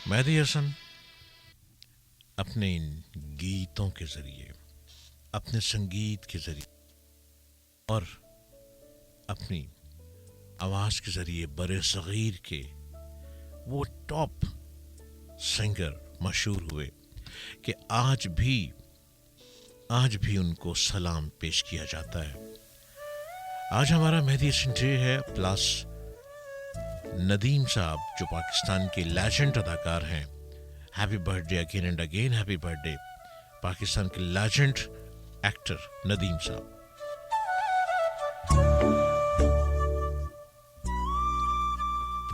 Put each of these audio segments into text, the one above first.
मेहदी हसन अपने इन गीतों के ज़रिए, अपने संगीत के ज़रिए और अपनी आवाज़ के ज़रिए बड़े सग़ीर के वो टॉप सिंगर मशहूर हुए कि आज भी उनको सलाम पेश किया जाता है। आज हमारा मेहदी हसन डे है, प्लस नदीम साहब जो पाकिस्तान के लेजेंड अदाकार हैं। Happy birthday again and again, happy birthday Pakistan के लेजेंड एक्टर नदीम साहब।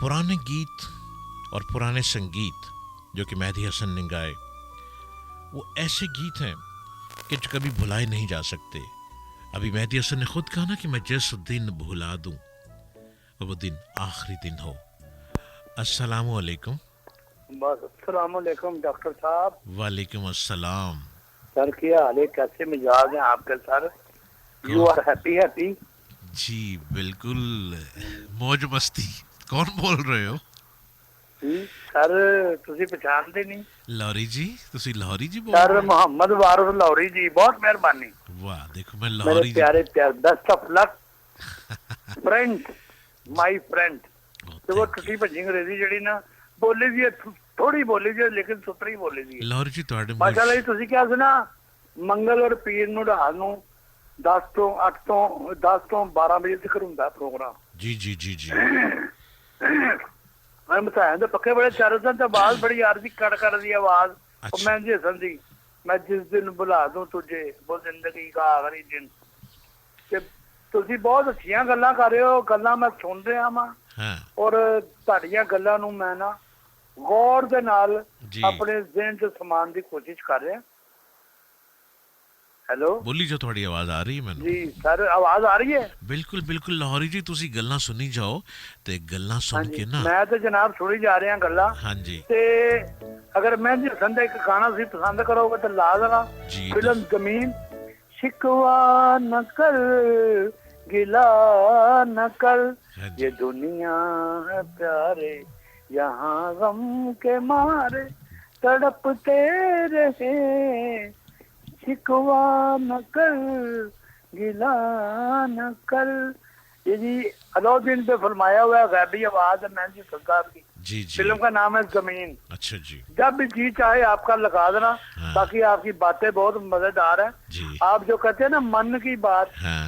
पुराने गीत और पुराने संगीत जो कि मेहदी हसन ने गाए, वो ऐसे गीत हैं कि जो कभी भुलाए नहीं जा सकते। अभी मेहदी हसन ने खुद कहा ना कि मैं जिस दिन भुला दूं वो दिन आखिरी दिन हो। अस्सलामु अलैकुम। बस अस्सलाम वालेकुम डॉक्टर साहब। वालेकुम अस्सलाम। सर क्या हाल है, कैसे मिजाज हैं आपके सर? You are happy? जी बिल्कुल, मौज मस्ती। कौन बोल रहे हो? सर ਤੁਸੀਂ ਪਛਾਣਦੇ ਨਹੀਂ? लाहौरी जी, तुसी लाहौरी जी बोल सर रहे हो? मोहम्मद वारिस लाहौरी जी, बहुत मेहरबानी। वाह, देखो मैं मेरे लाहौरी जी। प्यारे best of luck friend, my friend. ਤੇ ਉਹ ਟੁੱਟੀ ਭੱਜੀ ਅੰਗਰੇਜ਼ੀ ਜਿਹੜੀ ਨਾ ਬੋਲੀ ਦੀ ਥੋੜੀ ਬੋਲੀ ਦੀ ਲੇਕਿਨ ਸੁਤਰੀ ਬੋਲੀ ਦੀ। ਲਾਹੌਰੀ ਜੀ ਤੁਹਾਡੇ ਮਾਸ਼ਾਅੱਲਾ ਜੀ, ਤੁਸੀਂ ਕਿਹਾ ਸੀ ਨਾ ਮੰਗਲ ਔਰ ਪੀਰ ਨੂੰ ਰਾਤ ਨੂੰ 10 ਤੋਂ 12 ਵਜੇ ਤੱਕ ਹੁੰਦਾ ਪ੍ਰੋਗਰਾਮ। जी जी जी जी। ਮੈਂ ਮਸਾਇਆ ਦੇ ਪੱਕੇ ਬੜੇ ਚਾਰ ਦਿਨ ਤੇ ਆਵਾਜ਼ ਬੜੀ ਯਾਰ ਦੀ ਕੜ ਦੀ ਆਵਾਜ਼। ਉਹ ਮੈਂ ਜੀ ਹਸਨ ਦੀ, ਮੈਂ ਜਿਸ ਦਿਨ ਬੁਲਾ ਦੂੰ ਤੁਝੇ ਉਹ ਜ਼ਿੰਦਗੀ ਦਾ ਆਖਰੀ ਦਿਨ। ਤੇ ਤੁਸੀਂ ਬਹੁਤ ਅੱਛੀਆਂ ਗੱਲਾਂ ਕਰ ਰਹੇ ਹੋ, ਗੱਲਾਂ ਮੈਂ ਸੁਣ ਰਿਹਾ ਵਾਂ। हाँ ਔਰ ਤੁਹਾਡੀਆਂ ਗੱਲਾਂ ਨੂੰ ਮੈਂ ਨਾ ਗੌਰ ਦੇ ਨਾਲ जी। ਆਪਣੇ ਜ਼ਿਹਨ 'ਚ ਸਮਾਉਣ ਦੀ ਕੋਸ਼ਿਸ਼ ਕਰ ਰਿਹਾ। ਹੈਲੋ बोली जो थोड़ी आवाज आ रही है मैनू। ਜੀ ਸਰ, ਆਵਾਜ਼ ਆ ਰਹੀ ਹੈ? बिल्कुल बिल्कुल लाहौरी जी, तुसी गल्लां सुनी जाओ ते गल्लां सुन ਹਾਂਜੀ, के ना। ਮੈਂ ਤਾਂ ਜਨਾਬ ਸੁਣੀ ਜਾ ਰਿਹਾ ਗੱਲਾਂ। हाँ जी ਤੇ ਅਗਰ ਮੈਂ ਜੀ ਹਸਨ ਦਾ ਇੱਕ ਗਾਣਾ ਸੀ ਪਸੰਦ ਕਰੋਗੇ ਤਾਂ ਲਾ ਦੇਣਾ। जी। ਫਿਲਮ ਜ਼ਮੀਨ। शिकवा न कर गिला न कर, हाँ जी। ये दुनिया है प्यारे यहाँ गम के मारे तड़पते रहे। शिकवा न कर गिला न कर, ये जी अलाउद्दीन पे फरमाया हुआ है, गैबी आवाज है मेहदी सरकार की। जी जी। फिल्म का नाम है जमीन। अच्छा जी। जब भी जी चाहे आपका लगा देना। हाँ। बाकी आपकी बातें बहुत मजेदार है। जी आप जो कहते हैं ना मन की बात, हाँ।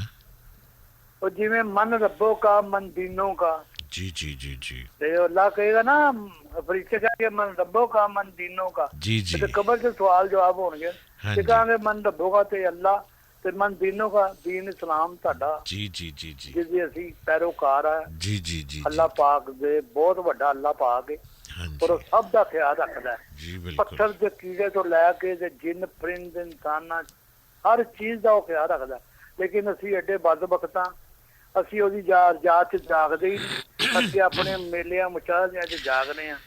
वो जिमें मन रब्बों का मन दीनों का। जी जी जी जी तो अल्लाह कहेगा ना फरिश्ते कहेंगे मन रब्बों का मन दीनों का। जी जी। तो कबर से सवाल जवाब होंगे। हाँ ते जी। कहेंगे मन रब्बों का ते अल्लाह, ते मन दीनों का दीन इस्लाम ਤੁਹਾਡਾ, जी जी जी जी ਜਿਹਦੇ ਅਸੀਂ ਪੈਰੋਕਾਰ ਆ। जी जी जी ਅੱਲਾਹ ਪਾਕ ਦੇ ਬਹੁਤ ਵੱਡਾ ਅੱਲਾਹ ਪਾਕ ਹੈ, हाँ ਪਰ ਉਹ जी ਸਭ ਦਾ ਖਿਆਲ ਰੱਖਦਾ ਹੈ। जी बिल्कुल। ਪੱਥਰ ਦੇ ਕੀੜੇ ਤੋਂ ਲੈ ਕੇ ਤੇ ਜਿੰਨ ਪਰਿੰਦ ਇਨਸਾਨਾਂ, ਹਰ ਚੀਜ਼ ਦਾ ਉਹ ਖਿਆਲ ਰੱਖਦਾ। ਲੇਕਿਨ ਅਸੀਂ ਐਡੇ ਬਦਬਖਤਾਂ, ਅਸੀਂ ਉਹਦੀ ਯਾਦ 'ਚ ਜਾਗਦੇ ਹੀ ਨਹੀਂ। ਅਸੀਂ ਆਪਣੇ ਮੇਲਿਆਂ ਮੁਸ਼ਾਹਦਿਆਂ 'ਚ ਜਾਗਦੇ ਹਾਂ।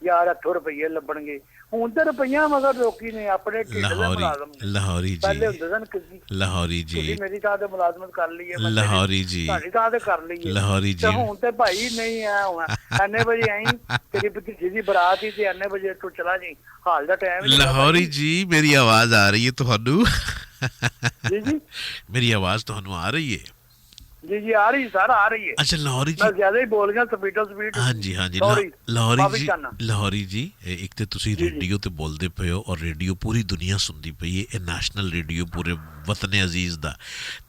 ਯਾਰ ਇੱਥੋਂ ਰੁਪਈਏ ਲੱਭਣਗੇ, ਹੁਣ ਤਾਂ ਰੁਪਈਆ ਮਗਰ ਲੋਕੀ ਨੇ ਆਪਣੇ ਢਿੱਡ ਦੇ ਮੁਲਾਜ਼ਮ ਨੇ। लाहौरी ਪਹਿਲੇ जी। ਹੁੰਦੇ ਸਨ ਕਿ लाहौरी जी। ਤੁਸੀਂ ਮੇਰੀ ਥਾਂ ਤੇ ਮੁਲਾਜ਼ਮਤ ਕਰ ਲਈ ਹੈ, ਮੈਂ ਲਾਹੌਰੀ ਜੀ। ਤੁਹਾਡੀ ਥਾਂ ਤੇ ਕਰ ਲਈ ਹੈ। ਲਾਹੌਰੀ ਤੇ ਜੀ। ਹੁਣ ਤੇ ਭਾਈ ਨਹੀਂ ਆ ਹੁਣ ਇੰਨੇ ਵਜੇ ਆਈ, ਤੇਰੀ ਭਤੀਜੀ ਦੀ ਬਰਾਤ ਹੀ ਤੇ ਇੰਨੇ ਵਜੇ ਤੂੰ ਚਲਾ ਜੀ। ਹਾਲ ਦਾ ਟਾਈਮ ਹੀ ਨਹੀਂ ਲਾਹੌਰੀ ਪਤਾ जी, मेरी आवाज आ रही है ਤੁਹਾਨੂੰ? ਜੀ। जी मेरी आवाज ਤੁਹਾਨੂੰ आ रही है? जी जी आ रही सर, आ रही है। अच्छा लाहौरी मैं जी। ज्यादा ही बोल गया, स्पीडो स्पीड। हाँ जी हाँ जी। Sorry, ਲਾਹੌਰੀ माफी जी, चाहना। ਲਾਹੌਰੀ ਜੀ, ਇੱਕ ਤੇ ਤੁਸੀਂ ਜੀ, ਜੀ। ਰੇਡੀਓ ਤੇ ਬੋਲਦੇ ਪਏ ਹੋ ਔਰ ਰੇਡੀਓ ਪੂਰੀ ਦੁਨੀਆ ਸੁਣਦੀ ਪਈ ਹੈ। ਇਹ ਨੈਸ਼ਨਲ ਰੇਡੀਓ ਪੂਰੇ ਵਤਨ ਅਜ਼ੀਜ਼ ਦਾ।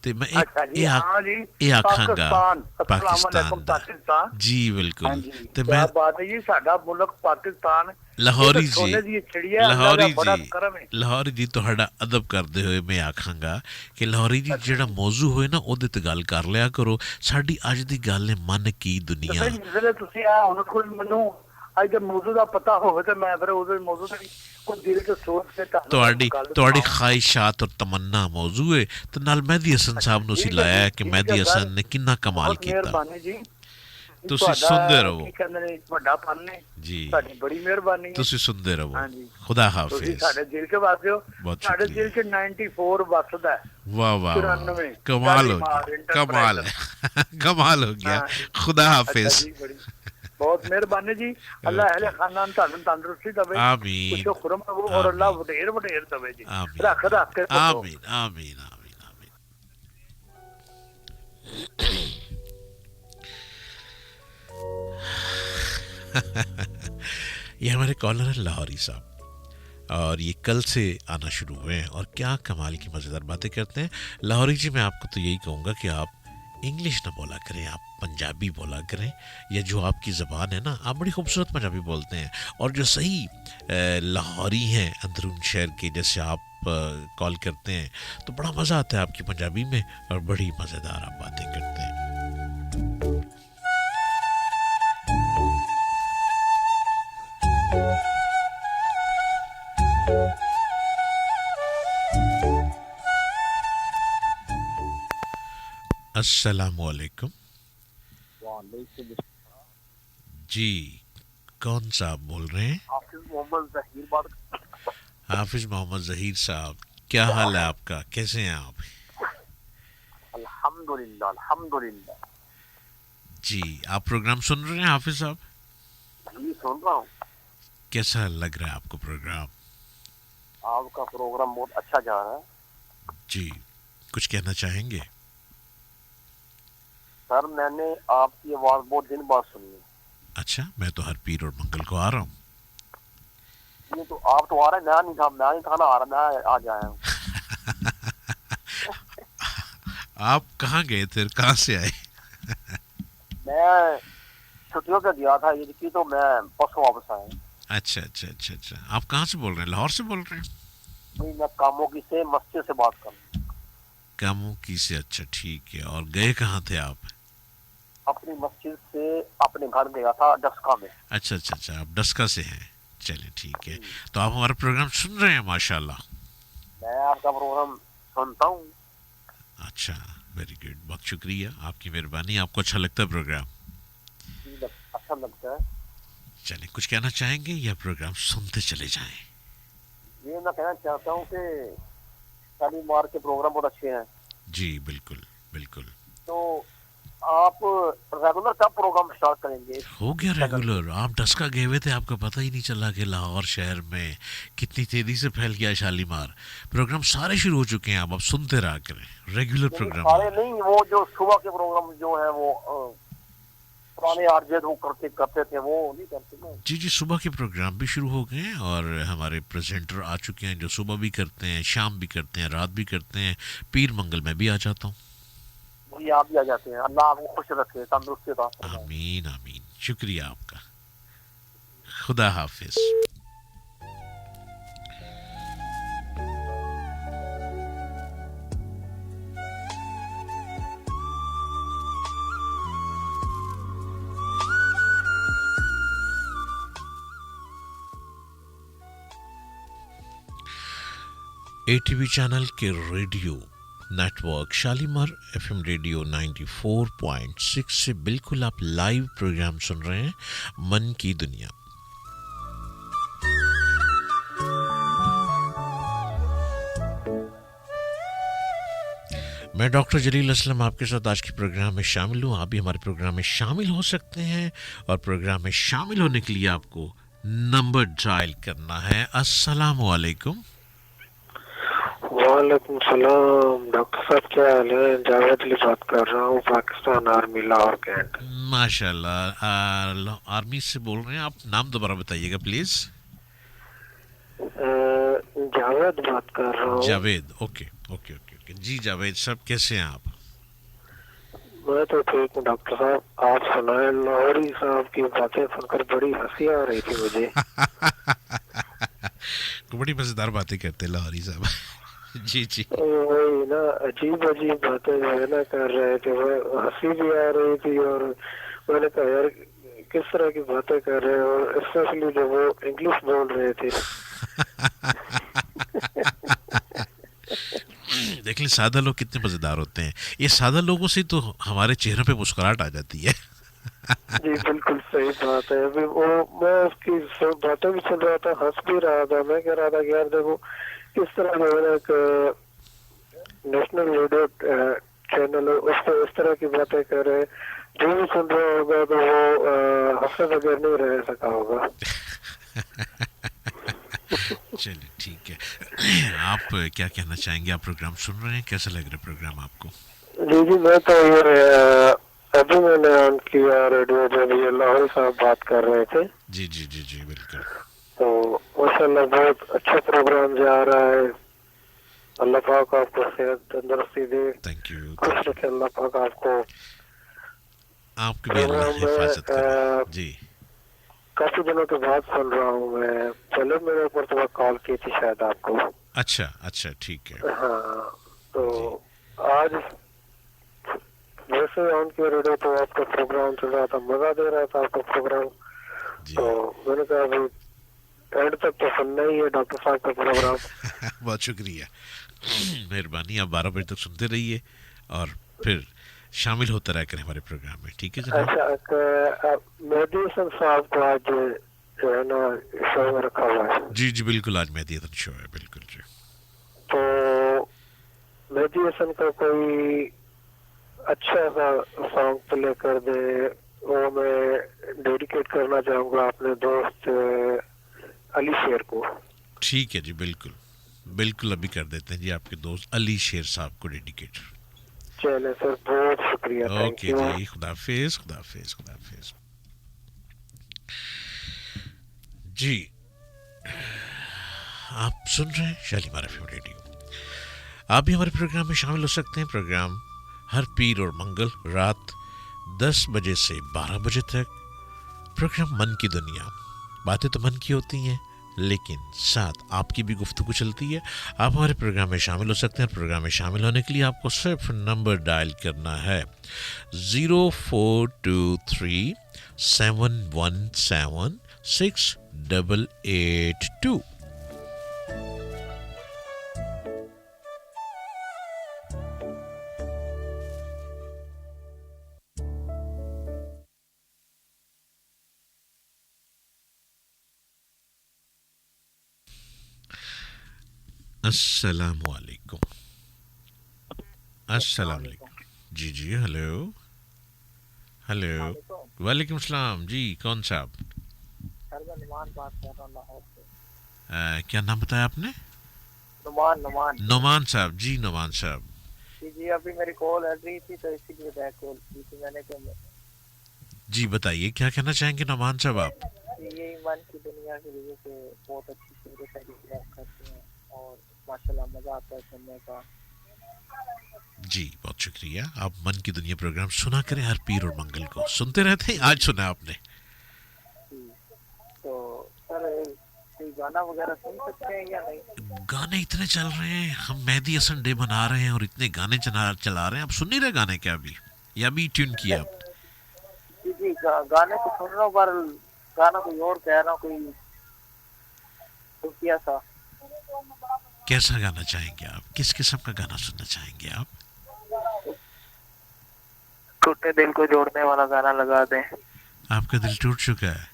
ਤੇ ਮੈਂ अच्छा जी, हाँ जी। ਇਹ ਆਖਾਂਗਾ पाकिस्तान, अस्सलाम ਪਾਕਿਸਤਾਨ वालेकुम ਦਾ। पाकिस्तान। ਜੀ हाँ ਬਿਲकुल। जी, ਤੇ क्या ਮੈਂ बात है जी, साडा मुल्क पाकिस्तान। ਲਾਹੌਰੀ ये तो सोने ਜੀ, दी चिड़िया है, ਲਾਹੌਰੀ अल्लाह दा बड़ा ਜੀ, करम है। ਲਾਹੌਰੀ ਜੀ ਤੁਹਾਡਾ ਅਦਬ ਕਰਦੇ ਹੋਏ ਮੈਂ ਆਖਾਂਗਾ ਕਿ ਲਾਹੌਰੀ ਜੀ ਜਿਹੜਾ ਮੌਜੂ ਹੋਏ ਨਾ ਉਹਦੇ ਤੇ ਗੱਲ ਕਰ ਲਿਆ ਕਰੋ। ਸਾਡੀ ਅੱਜ ਦੀ ਗੱਲ ਹੈ ਮਨ ਕੀ ਤੇ ਦੁਨੀਆ। ਫਿਰ ਜਿਸਲੇ ਤੁਸੀਂ ਆ ਹੁਣ ਕੋਈ ਮੈਨੂੰ ਅੱਜ ਦੇ ਮੌਜੂ ਦਾ ਪਤਾ ਹੋਵੇ ਤੇ ਮੈਂ ਫਿਰ ਉਹਦੇ ਮੌਜੂ ਤੇ ਕੋਈ ਦਿਲ ਤੇ ਸੋਚ ਕੇ ਤੁਹਾਡੀ ਤੁਹਾਡੀ ਖਾਹਿਸ਼ਾਤ ਔਰ ਤਮੰਨਾ ਮੌਜੂ ਹੈ ਤੇ ਨਾਲ ਮਹਿਦੀ ਹਸਨ ਸਾਹਿਬ ਨੂੰ ਅਸੀਂ ਲਾਇਆ ਕਿ ਮਹਿਦੀ ਹਸਨ ਨੇ ਕਿੰਨਾ ਕਮਾਲ ਕੀਤਾ। ਮਿਹਰਬਾਨੀ ਜੀ, ਤੁਸੀਂ ਸੁਣਦੇ ਰਹੋ। ਕੀ ਕਹਿੰਦੇ ਨੇ, ਵੱਡਾ ਫਨ ਨੇ ਜੀ ਤੁਹਾਡੀ, ਬੜੀ ਮਿਹਰਬਾਨੀ ਹੈ। ਤੁਸੀਂ ਸੁਣਦੇ ਰਹੋ। ਹਾਂਜੀ। ਖੁਦਾ ਤੁਸੀਂ ਹਾਫਿਜ਼। ਸਾਡੇ ਦਿਲ 'ਚ ਵਸਦੇ ਹੋ। ਬਹੁਤ ਸਾਡੇ ਸ਼ੁਕਰੀਆ। ਦਿਲ 'ਚ 94 ਵਸਦਾ ਹੈ। वाह वाह वाह, 94 कमाल हो शालीमार गया, कमाल इंटरप्राइजेस। है। कमाल हो गया। हाँ। खुदा अच्छा हाफिज। जी, बड़ी बहुत मेहरबानी जी। अल्लाह अहले खानदान तंदुरुस्ती दवे, आमीन खुशो खुरम हो और अल्लाह आमीन वडेर वडेर दवे जी। आमीन रख रख के खुशो। आमीन आमीन आमीन आमीन। ये हमारे कॉलर है लाहौरी साहब, और ये कल से आना शुरू हुए हैं और क्या कमाल की मज़ेदार बातें करते हैं। लाहौरी जी, मैं आपको तो यही कहूँगा कि आप इंग्लिश ना बोला करें, आप पंजाबी बोला करें। ये जो आपकी ज़बान है ना, आप बड़ी खूबसूरत पंजाबी बोलते हैं, और जो सही लाहौरी हैं अंदरून शहर के, जैसे आप कॉल करते हैं तो बड़ा मज़ा आता है आपकी पंजाबी में, और बड़ी मज़ेदार आप बातें करते हैं। अस्सलामुअलैकुम। वालेकुम जी, कौन साहब बोल रहे हैं? हाफिज मोहम्मद जहीर बात। हाफिज मोहम्मद जहीर साहब, क्या हाल है आपका, कैसे हैं आप? अल्हम्दुलिल्लाह अल्हम्दुलिल्लाह जी, आप प्रोग्राम सुन रहे हैं हाफिज साहब? जी सुन रहा हूँ। कैसा लग रहा है आपको प्रोग्राम? आपका प्रोग्राम बहुत अच्छा जा रहा है जी, कुछ कहना चाहेंगे? सर। मैंने आपकी आवाज बहुत दिन बाद सुनी है। अच्छा, मैं तो हर पीर और मंगल को आ रहा हूँ। ये तो आप तो आ रहे हैं, मैं नहीं था ना आ रहा, मैं आ जाया हूँ। आप कहाँ गए थे, कहाँ से आए? मैं छुट्टियों पे गया था ईद की, तो मैं परसों वापस आया। अच्छा अच्छा अच्छा अच्छा, आप कहाँ से बोल रहे हैं? लाहौर से बोल रहे हैं? नहीं, मैं कामों की से मस्जिद से बात कर रहा हूँ। कामों की से, अच्छा ठीक है। और गए कहाँ थे आप? अपनी मस्जिद से अपने घर गया था डस्का में। अच्छा अच्छा अच्छा, आप डस्का से हैं, चलिए ठीक है। तो आप हमारा प्रोग्राम सुन रहे हैं माशाल्लाह? मैं आपका प्रोग्राम सुनता हूँ। अच्छा, वेरी गुड, बहुत शुक्रिया, आपकी मेहरबानी। आपको अच्छा लगता है प्रोग्राम? अच्छा लगता है। चलिए, कुछ कहना चाहेंगे या प्रोग्राम सुनते चले जाएं? ये मैं कहना चाहता हूँ कि शालीमार के प्रोग्राम बहुत अच्छे हैं। जी बिल्कुल बिल्कुल। तो आप रेगुलर कब प्रोग्राम स्टार्ट करेंगे? हो गया रेगुलर। आप डस्का गए हुए थे, आपको पता ही नहीं चला कि लाहौर शहर में कितनी तेजी से फैल गया शालीमार। प्रोग्राम सारे शुरू हो चुके हैं, आप सुनते रहा करें, रेगुलर प्रोग्राम। सारे नहीं, वो जो सुबह के प्रोग्राम जो है वो पुराने आरजे वो करते थे, वो नहीं करते ना। जी जी, सुबह के प्रोग्राम भी शुरू हो गए हैं, और हमारे प्रेजेंटर आ चुके हैं जो सुबह भी करते हैं, शाम भी करते हैं, रात भी करते हैं। पीर मंगल में भी आ जाता हूँ। वही आप भी आ जाते हैं। अल्लाह आपको खुश रखे, तंदुरुस्ती अता फरमाए। आमीन आमीन, शुक्रिया आपका, खुदा हाफिज। एटीवी चैनल के radio network Shalimar FM radio 94.6 से बिल्कुल आप लाइव प्रोग्राम सुन रहे हैं, मन की दुनिया। मैं डॉक्टर जलील असलम आपके साथ आज के प्रोग्राम में शामिल हूँ। आप भी हमारे प्रोग्राम में शामिल हो सकते हैं, और प्रोग्राम में शामिल होने के लिए आपको नंबर डायल करना है। अस्सलाम वालेकुम। वालेकुम सलाम। डॉक्टर साहब क्या हाल है? जावेद अली बात कर रहा हूँ, पाकिस्तान आर्मी लाहौर कैंट। माशाल्लाह, आर्मी से बोल रहे हैं आप? नाम दोबारा बताइएगा प्लीज। जावेद बात कर रहा हूँ। Javed, okay okay okay okay. जी जावेद साहब, कैसे हैं आप? मैं तो ठीक हूँ डॉक्टर साहब, आप सुनाए। लाहौरी साहब की बातें सुनकर बड़ी हंसी आ रही थी मुझे। बड़ी मजेदार बातें करते हैं लाहौरी साहब। जी जी। वही ना, अजीब अजीब बातें जो है ना कर रहे थे, वो हंसी भी आ रही थी। और मैंने कहा यार किस तरह की बातें कर रहे हैं, और स्पेशली जब वो इंग्लिश बोल रहे थे। देख ले, सादा लोग कितने मजेदार होते हैं। ये सादा लोगों से तो हमारे चेहरे पे मुस्कुराहट आ जाती है। जी बिल्कुल सही बात है। अभी वो मैं उसकी सब बातें भी सुन रहा था, हंस भी रहा था। मैं कह रहा था कि यार देखो किस तरह जो है एक नेशनल रेडियो चैनल है, उस पर इस तरह की बातें कर रहे हैं जो भी सुन रहा होगा तो वो हंसे बगैर नहीं रह सका होगा। चलिए ठीक है। आप क्या कहना चाहेंगे? आप प्रोग्राम सुन रहे हैं, कैसा लग रहा है प्रोग्राम आपको? जी जी, मैं तो ये अभी मैंने ऑन किया रेडियो जब ये लाहौर साहब बात कर रहे थे, जी जी जी जी बिल्कुल। तो माशाल्लाह बहुत अच्छा प्रोग्राम जा रहा है। अल्लाह पाक आपको सेहत तंदुरुस्ती दे, थैंक यू। खुश रखे अल्लाह पाक आपको। आपकी भी अल्लाह प्रोग्राम हिफाजत करे जी। काफी दिनों के बाद सुन रहा हूँ मैं, पहले मैंने एक मरतबा कॉल की थी शायद आपको। अच्छा अच्छा ठीक है। हाँ, तो आज वैसे ऑन किया रेडियो तो आपका प्रोग्राम चल रहा था, मजा दे रहा था आपका प्रोग्राम। जी तो मैंने कहा अभी एंड तक तो सुनना ही है डॉक्टर साहब का प्रोग्राम। बहुत शुक्रिया, मेहरबानी। आप 12 बजे तक सुनते रहिए और फिर शामिल होते रह करें हमारे प्रोग्राम में, ठीक है जनाब? अच्छा, मेहदी हसन साहब को आज जो है ना शो में रखा हुआ है। जी जी बिल्कुल, आज मेहदी हसन शो है, बिल्कुल जी। तो मेहदी हसन का कोई अच्छा सा सॉन्ग प्ले कर दे, वो मैं डेडिकेट करना चाहूँगा अपने दोस्त अली शेर को। ठीक है जी, बिल्कुल बिल्कुल, अभी कर देते हैं जी आपके दोस्त अली शेर साहब को डेडिकेट। चले सर, बहुत शुक्रिया, थैंक ओके यू। जी, खुदाफिज खुदाफिज खुदाफिज जी। आप सुन रहे हैं शालीमार एफएम रेडियो। आप भी हमारे प्रोग्राम में शामिल हो सकते हैं। प्रोग्राम हर पीर और मंगल रात 10 बजे से 12 बजे तक। प्रोग्राम मन की दुनिया। बातें तो मन की होती हैं, लेकिन साथ आपकी भी गुफ्तगू चलती है। आप हमारे प्रोग्राम में शामिल हो सकते हैं। प्रोग्राम में शामिल होने के लिए आपको सिर्फ नंबर डायल करना है 0423 717 6882। अस्सलामु अलैकुम। अस्सलाम वालेकुम। जी जी, हेलो हेलो। वालेकुम सलाम जी, कौन साहब? सर मैं नुमान बात कर रहा हूँ लाहौर से। क्या नाम बताया आपने? नुमान नोमान साहब जी, नोमान साहब जी, अभी मेरी कॉल आ रही थी तो इसीलिए बैक कॉल की थी मैंने। जी, बताइए क्या कहना चाहेंगे नोमान साहब आप? यही मन की दुनिया की वजह से बहुत अच्छी चीजें करते हैं और माशाल्लाह मजा आता है सुनने का। जी बहुत शुक्रिया। आप मन की दुनिया प्रोग्राम सुना करें, हर पीर और मंगल को सुनते रहते हैं। आज सुना आपने? तो सर कोई गाना वगैरह सुन सकते हैं या नहीं? गाने इतने चल रहे हैं, हम मेहदी हसन डे मना रहे हैं और इतने गाने चला रहे हैं। आप सुन नहीं रहे गाने क्या अभी, या अभी ट्यून किया आप? जी गाने तो सुन रहा हूँ पर गाना कोई और कह रहा हूँ, कोई क्या सा। कैसा गाना चाहेंगे आप? किस किस्म का गाना सुनना चाहेंगे आप? टूटे दिल को जोड़ने वाला गाना लगा दें। आपका दिल टूट चुका है?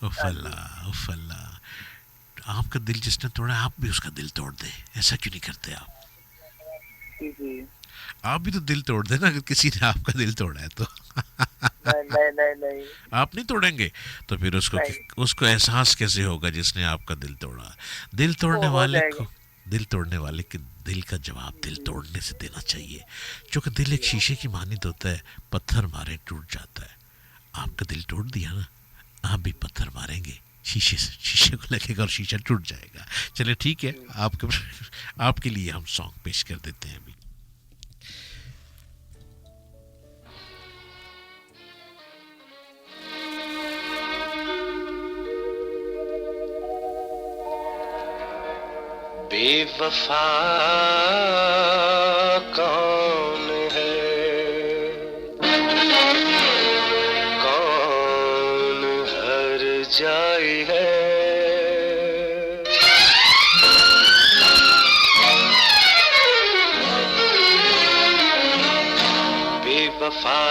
उफ अल्लाह, उफ अल्लाह। आपका दिल जिसने तोड़ा, आप भी उसका दिल तोड़ दे। ऐसा क्यों नहीं करते आप? जी आप भी तो दिल तोड़ देना अगर किसी ने आपका दिल तोड़ा है तो। नहीं आप नहीं तोड़ेंगे तो फिर उसको एहसास कैसे होगा जिसने आपका दिल तोड़ा? दिल तोड़ने वाले के दिल का जवाब दिल तोड़ने से देना चाहिए, क्योंकि दिल एक शीशे की मानिंद होता है, पत्थर मारे टूट जाता है। आपका दिल तोड़ दिया ना, आप भी पत्थर मारेंगे, शीशे को लगेगा और शीशा टूट जाएगा। चलिए ठीक है, आपके लिए हम सॉन्ग पेश कर देते हैं अभी। बेवफा कौन है, कौन हर जाए है, बेवफा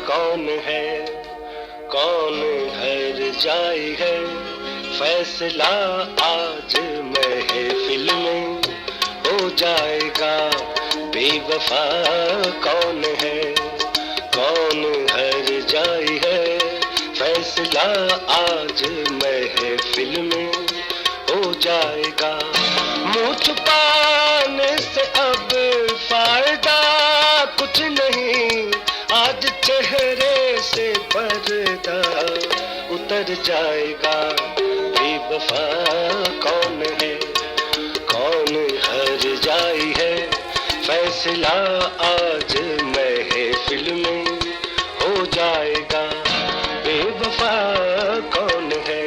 कौन है, कौन हर जाए है, फैसला आज महफिल में हो जाएगा। बेवफा कौन है, कौन हर फैसला आज महफिल में हो जाएगा। मुंह छुपाने से अब फायदा कुछ नहीं, आज चेहरे से पर्दा उतर जाएगा। बेवफा कौन है, कौन हर जाई है, फैसला आज महफिल में हो जाएगा। बेवफा कौन है।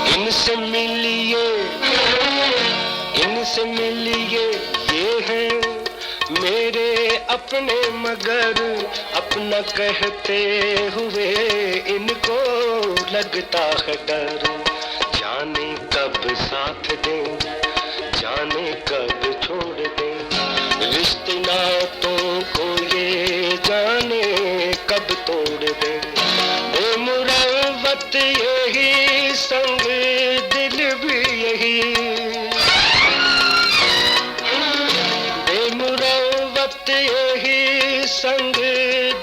इनसे मिलिए, इनसे मिलिए, ये हैं मेरे अपने मगर अपना कहते हुए इनको लगता है डर। जाने कब साथ दें, जाने कब छोड़ दें, रिश्ते नातों को ये जाने कब तोड़ दें। बेमुरवत यही संग दिल भी यही, बेमुरवत यही संग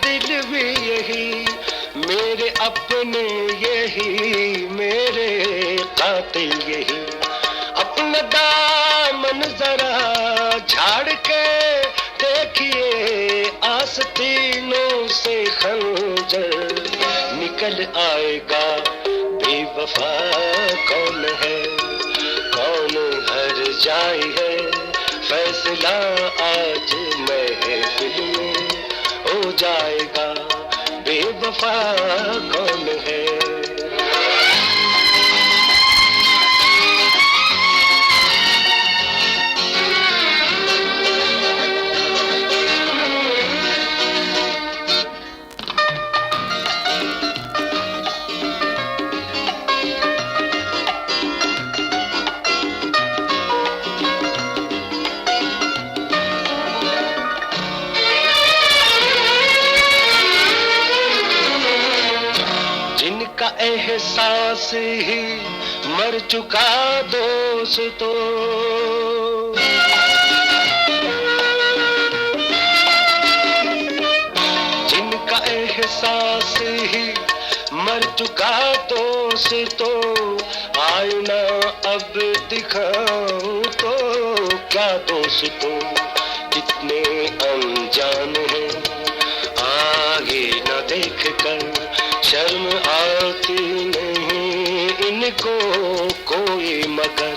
दिल भी यही, मेरे अपने यही, मेरे कातिल यही। अपना दामन जरा झाड़ के देखिए, आस्तीनों से खंजर निकल आएगा। बेवफा कौन है, कौन हर जाई है, फैसला आज महफिल में हो जाएगा। बेवफा कौन है। जिनका एहसास ही मर चुका दोस्तों, जिनका एहसास ही मर चुका दोस्तों, आईना अब दिखाऊं तो क्या दोस्तों। कितने अनजान हैं आगे न देख कर, शर्म आती नहीं इनको कोई मगर।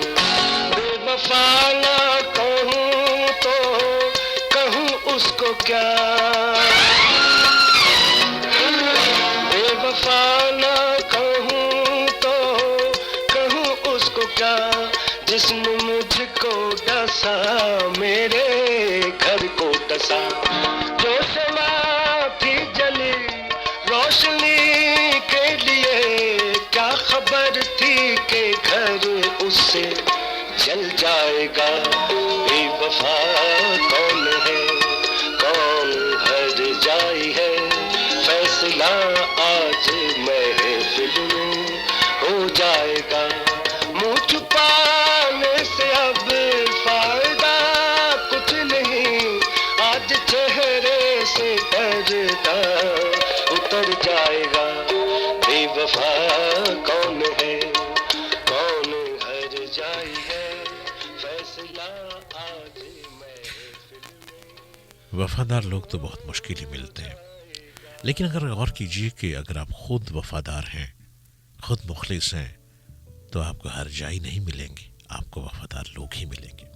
बेवफा ना कहूँ तो कहूँ उसको क्या, बेवफा ना कहूँ तो कहूँ उसको क्या, जिसने मुझको डसा मेरे घर को डसा। जो शमा थी जली रोशनी के लिए, क्या खबर थी कि घर उससे जल जाएगा। बेवफा कौन है, कौन हर जाई है, फैसला आज महफिल में हो जाएगा। मुंह छुपाने से अब फायदा कुछ नहीं, आज चेहरे से पर्दा उतर जाएगा। बेवफा कौन है, कौन हर जाई है, फैसला आज महफिल में। वफादार लोग तो बहुत मुश्किल ही मिलते हैं, लेकिन अगर गौर कीजिए कि अगर आप खुद वफादार हैं, खुद मुखलिस हैं, तो आपको हर जाई नहीं मिलेंगे, आपको वफादार लोग ही मिलेंगे।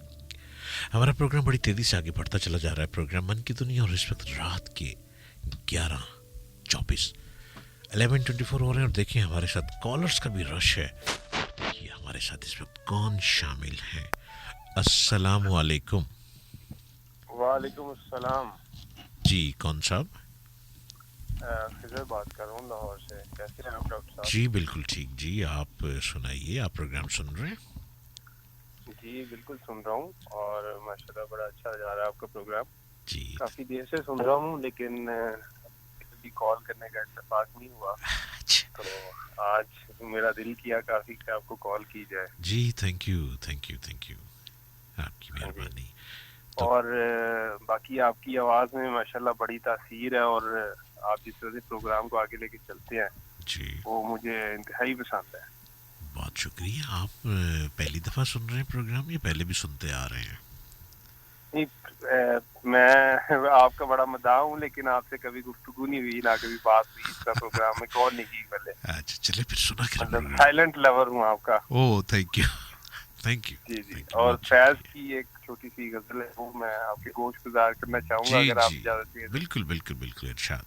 हमारा प्रोग्राम बड़ी तेज़ी से आगे बढ़ता चला जा रहा है। प्रोग्राम मन की दुनिया, और इस वक्त रात के 11:24 11:24 हो रहे हैं। और देखिए हमारे साथ कॉलर्स का भी रश है। देखिए हमारे साथ इस वक्त कौन शामिल हैं। अस्सलाम वालेकुम। वालेकुम अस्सलाम। जी कौन साहब? खिजर बात कर रहा हूँ लाहौर से। कैसे हैं आप डॉक्टर साहब? जी बिल्कुल ठीक जी, आप सुनाइए, आप प्रोग्राम सुन रहे हैं? जी बिल्कुल सुन रहा हूँ और माशाल्लाह बड़ा अच्छा जा रहा है आपका प्रोग्राम। जी काफ़ी देर से सुन रहा हूँ लेकिन कभी कॉल करने का इत्तेफाक नहीं हुआ, अच्छा, तो आज मेरा दिल किया काफ़ी कि आपको कॉल की जाए। जी thank you thank you thank you, आपकी हाँ जी। मेहरबानी। तो और बाकी आपकी आवाज़ में माशाल्लाह बड़ी तासीर है और आप जिस तरह से प्रोग्राम को आगे लेके चलते हैं जी वो मुझे इंतहाई पसंद है। बहुत शुक्रिया। आप पहली दफ़ा सुन रहे हैं प्रोग्राम या पहले भी सुनते आ रहे हैं? नहीं, मैं आपका बड़ा मदाह हूँ लेकिन आपसे कभी गुफ्तगू नहीं हुई, ना कभी बात हुई, इस तरह प्रोग्राम में कॉल नहीं की पहले। अच्छा चलिए फिर सुना करें मतलब प्रोग्राम। साइलेंट लवर हूँ आपका। Oh thank you thank you जी जी। थैंक यू, और बहुत फैज शुक्रिया। की एक छोटी सी गजल है वो मैं आपके गोश गुजार करना चाहूंगा जी अगर आप जी इजाजत दें तो। बिल्कुल बिल्कुल बिल्कुल, इरशाद।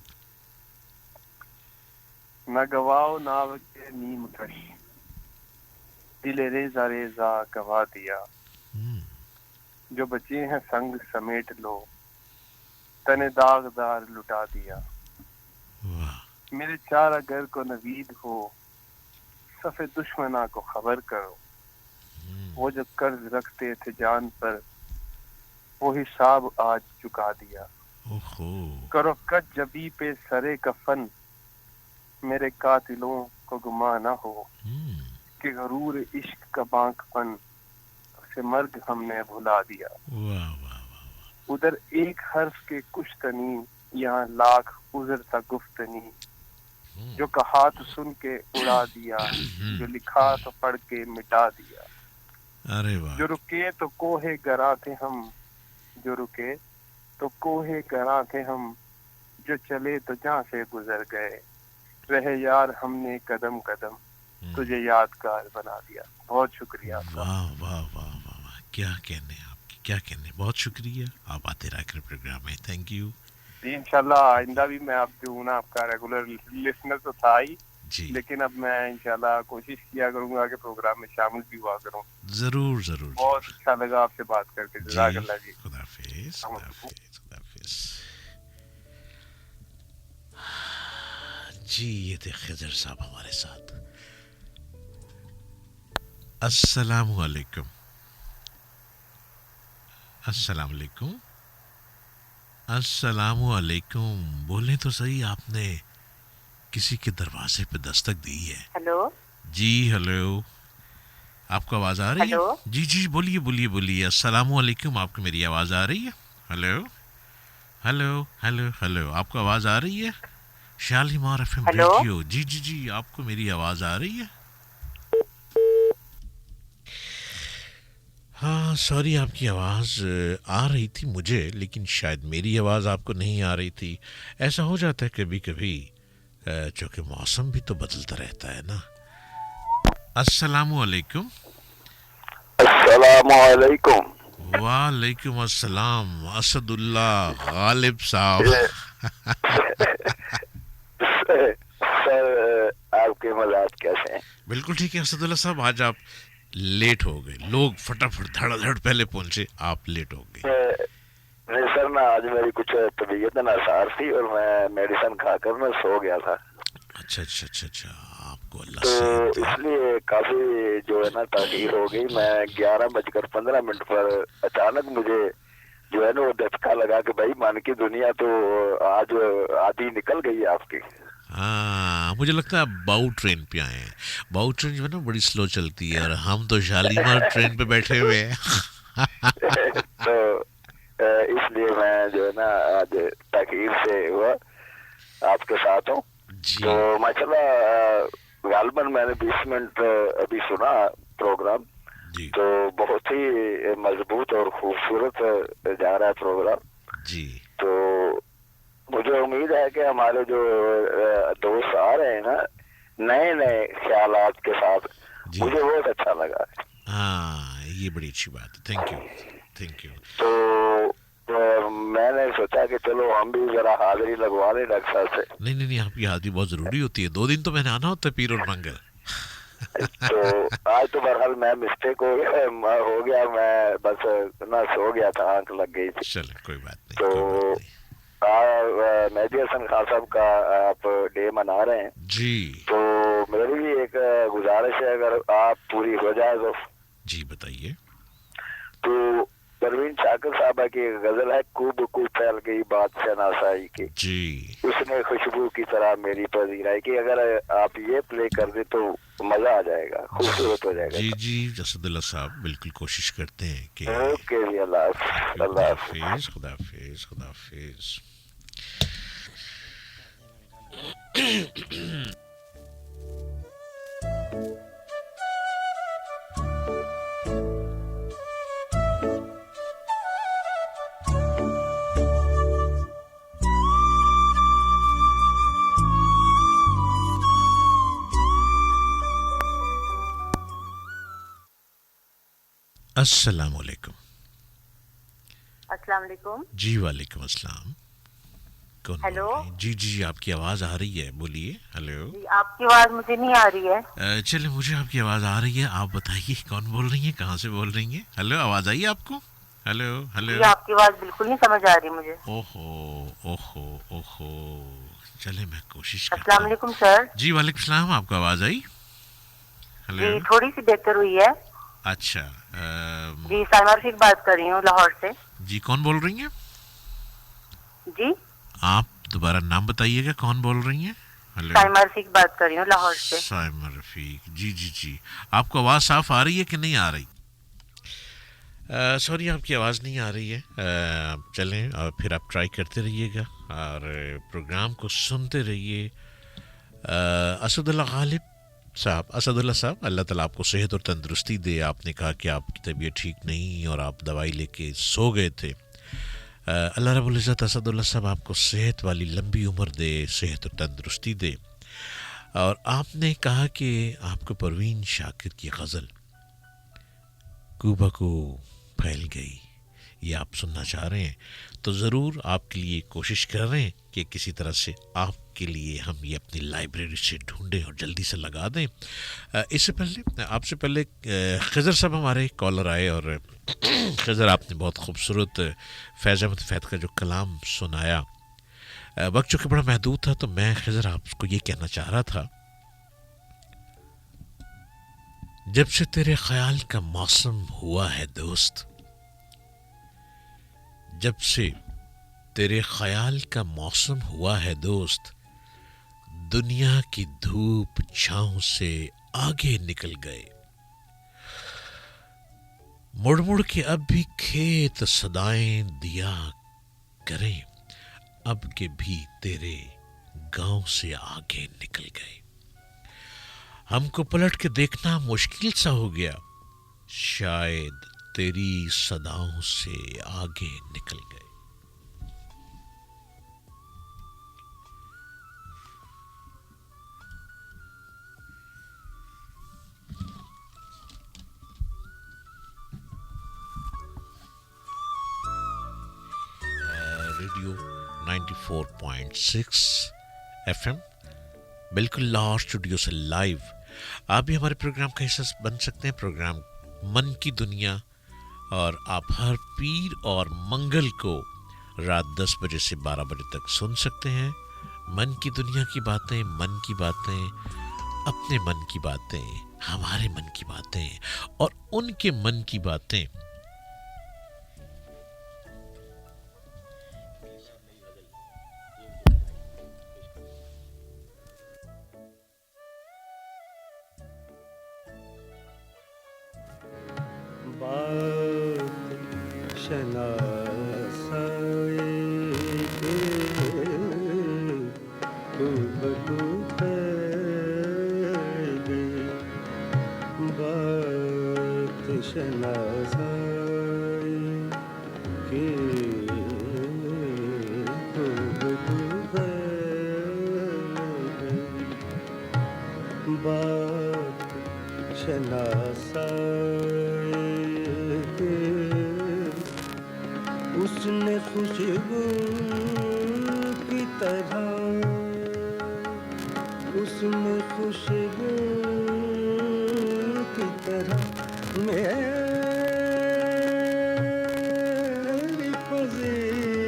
न गवाओ नाव के नीम कश, दिल रेजा रेजा गवा दिया, हम्म, जो बचे हैं संग समेट लो, तने दागदार लुटा दिया। वाह, मेरे चार अगर को नवीद हो, सफ़े दुश्मना को खबर करो, वो जो कर्ज रखते थे जान पर, वो हिसाब आज चुका दिया। ओहो, करो कट जबी पे सरे कफन, मेरे कातिलों को गुमा न हो, हम्म, कि गरूर इश्क का बांकपन से मर्ग हमने भुला दिया। वाह वाह वाह, उधर एक हर्फ के कुछ तनी, यहाँ लाख उजर सा गुफ्तनी, जो कहा तो सुन के उड़ा दिया, जो लिखा तो पढ़ के मिटा दिया। अरे वाह, जो रुके तो कोहे गरा थे हम, जो रुके तो कोहे गरा थे हम, जो चले तो जहाँ से गुजर गए, रहे यार हमने कदम कदम, तुझे यादगार बना दिया। बहुत शुक्रिया आपका। वाह वाह वाह वाह वाह, क्या कहने आपकी, क्या कहने, बहुत शुक्रिया। आप आते रहा करें प्रोग्राम में, थैंक यू। जी इंशाल्लाह आइंदा भी मैं आप जो हूँ ना आपका रेगुलर लिसनर तो था ही, जी लेकिन अब मैं इंशाल्लाह कोशिश किया करूंगा कि प्रोग्राम में शामिल भी हुआ करूँ। जरूर जरूर बहुत जरूर। अच्छा लगा आपसे बात करके। जी जज़ाकल्लाह जी। खुदाफिज खुदाफिज खुदाफिज। जी ये थे खिजर साहब हमारे साथ। अस्सलाम वालेकुम, अस्सलाम वालेकुम, अस्सलाम वालेकुम। बोले तो सही, आपने किसी के दरवाजे पे दस्तक दी है। हेलो जी हेलो, आपको आवाज़ आ रही है? हेलो जी जी बोलिए बोलिए बोलिए, अस्सलाम वालेकुम, आपको मेरी आवाज़ आ रही है? हेलो हेलो हेलो हेलो, आपको आवाज़ आ रही है? शालीमार एफएम हेलो रेडियो, जी जी जी, आपको मेरी आवाज़ आ रही है? हाँ सॉरी, आपकी आवाज़ आ रही थी मुझे, लेकिन शायद मेरी आवाज़ आपको नहीं आ रही थी। ऐसा हो जाता है कभी कभी, चूँकि मौसम भी तो बदलता रहता है ना। अस्सलामु अलैकुम। अस्सलामुअलैकुम। वालेकुम अस्सलाम, असदुल्ला गालिब साहब। सर आपके मजाज कैसे हैं? बिल्कुल ठीक है असदुल्ला साहब, आज आप लेट हो गए। लोग फटाफट धड़ाधड़ पहले पहुंचे, आप लेट हो गए। नहीं सर ना, आज मेरी कुछ तबीयत नासार थी और मैं मेडिसिन खाकर मैं सो गया था, अच्छा अच्छा अच्छा अच्छा, आपको अल्लाह तो सेहत दे। इसलिए काफी जो है ना ताखीर हो गई। मैं 11:15 पर अचानक मुझे जो है ना वो धचका लगा कि भाई मन की दुनिया तो आज आधी निकल गई आपकी। हाँ मुझे लगता है आप बाऊ ट्रेन पे आए हैं। बाऊ ट्रेन जो है ना बड़ी स्लो चलती है, और हम तो शालीमार ट्रेन पे बैठे हुए हैं। तो इसलिए मैं जो है ना आज ताखीर से हुआ आपके साथ हूँ। जी तो माशाल्लाह गालबन मैंने 20 मिनट अभी सुना प्रोग्राम, जी तो बहुत ही मजबूत और खूबसूरत जा रहा है प्रोग्राम। जी तो मुझे उम्मीद है कि हमारे जो दोस्त आ रहे हैं ना नए नए ख्यालात के साथ, जी, मुझे बहुत अच्छा लगा। हाँ ये बड़ी अच्छी बात है, थैंक यू थैंक यू। तो मैंने सोचा कि चलो हम भी जरा हाजिरी लगवा लें डॉक्टर साहब से। नहीं नहीं नहीं, आपकी हाजिरी बहुत ज़रूरी होती है। 2 दिन तो मैंने आना होता है, पीर और मंगल। तो आज तो बहरहाल मैं मिस्टेक हो गया मैं बस ना सो गया था, आंख लग गई थी। चले कोई बात नहीं, तो कोई बात नहीं। मेहदी हसन खान साहब का आप डे मना रहे हैं जी तो मेरी भी एक गुजारिश है, अगर आप पूरी हो जाए तो जी बताइए। तो परवीन शाकिर साहबा की एक गजल है, खूब खूब फैल गई बात शनासाई की, जी उसने खुशबू की तरह मेरी पजीर आई, कि अगर आप ये प्ले कर दे तो मजा आ जाएगा, खूबसूरत हो जाएगा। जी जी असदुल्ला साहब बिल्कुल कोशिश करते हैं कि ओके जी, अल्लाह हाफिज, अल्लाह हाफिज। खुदा हाफिज खुदा हाफिज। अस्सलाम वालेकुम। अस्सलाम वालेकुम। जी वालेकुम अस्सलाम। कौन बोल हेलो। रहे हैं? जी जी आपकी आवाज़ आ रही है, बोलिए। हेलो। जी आपकी आवाज मुझे नहीं आ रही है। चलिए मुझे आपकी आवाज़ आ रही है, आप बताइए कौन बोल रही हैं, कहाँ से बोल रही हैं? हेलो, आवाज़ आई आपको? Hello hello. जी आपकी आवाज बिल्कुल नहीं समझ आ रही मुझे। ओहो ओहो ओहो। चले मैं कोशिश करता अस्सलाम हूँ। वालेकुम सर। जी वालेकुम सलाम, आपको आवाज़ आई? हेलो। जी थोड़ी सी बेहतर हुई है। अच्छा जी साइमा रफीक बात कर रही हूँ लाहौर से। जी कौन बोल रही हैं? जी आप दोबारा नाम बताइएगा, कौन बोल रही हैं? हेलो। साइमा रफीक बात कर रही हूँ लाहौर से। साइमा रफीक, जी जी जी। आपको आवाज़ साफ आ रही है कि नहीं आ रही? सॉरी आपकी आवाज़ नहीं आ रही है। चलें और फिर आप ट्राई करते रहिएगा और प्रोग्राम को सुनते रहिए। असदुल्ला गालिब साहब, असदुल्ला साहब, अल्लाह ताला आपको सेहत और तंदुरुस्ती दे। आपने कहा कि आपकी तबीयत ठीक नहीं और आप दवाई लेके सो गए थे। अल्लाह रब्बुल इज़्ज़त असदुल्ला साहब आपको सेहत वाली लंबी उम्र दे, सेहत और तंदुरुस्ती दे। और आपने कहा कि आपको परवीन शाकिर की गज़ल कूबा को फैल गई, ये आप सुनना चाह रहे हैं, तो ज़रूर आपके लिए कोशिश कर रहे हैं कि किसी तरह से आपके लिए हम ये अपनी लाइब्रेरी से ढूंढें और जल्दी से लगा दें। इससे पहले आपसे पहले खज़र साहब हमारे कॉलर आए और खज़र आपने बहुत खूबसूरत फैज़ अहमद फैद का जो कलाम सुनाया। वक्त चूँकि बड़ा महदूद था तो मैं खज़र आपको ये कहना चाह रहा था, जब से तेरे ख्याल का मौसम हुआ है दोस्त, जब से तेरे ख्याल का मौसम हुआ है दोस्त, दुनिया की धूप छांव से आगे निकल गए। मुड़ मुड़ के अब भी खेत सदाएं दिया करें, अब के भी तेरे गांव से आगे निकल गए। हमको पलट के देखना मुश्किल सा हो गया, शायद तेरी सदाओं से आगे निकल गए। रेडियो 94.6 एफएम, बिल्कुल लाहौर स्टूडियो से लाइव। आप भी हमारे प्रोग्राम का हिस्सा बन सकते हैं, प्रोग्राम मन की दुनिया, और आप हर पीर और मंगल को रात 10 बजे से 12 बजे तक सुन सकते हैं। मन की दुनिया की बातें, मन की बातें, अपने मन की बातें, हमारे मन की बातें और उनके मन की बातें। उसने खुशबू की तरह, उसने खुशबू की तरह मेरी पजीराई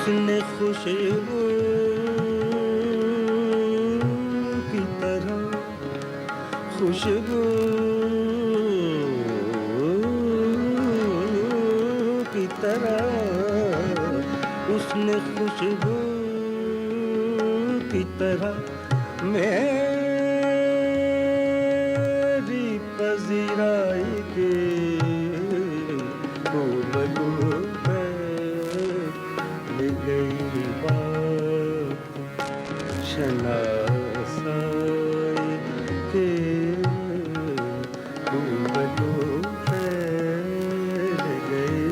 उसने खुशबू की तरह खुशबू की तरह उसने खुशबू की तरह मेरी पजीराई के खूबलू ले गई बात शनासाई के खूबलू ले गई।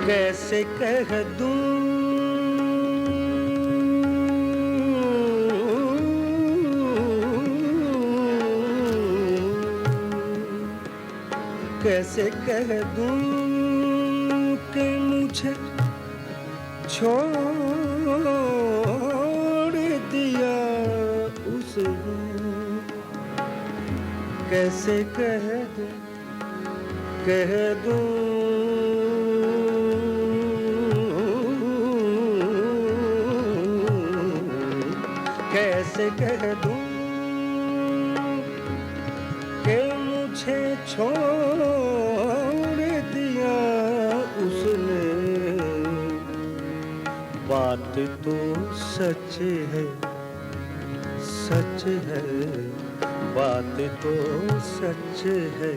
कैसे कह दूं कैसे कह दूं कि मुझे छोड़ दिया उसने कैसे कह दूं कैसे कह दूं कि मुझे छोड़ दिया उसने बात तो सच है बात तो सच है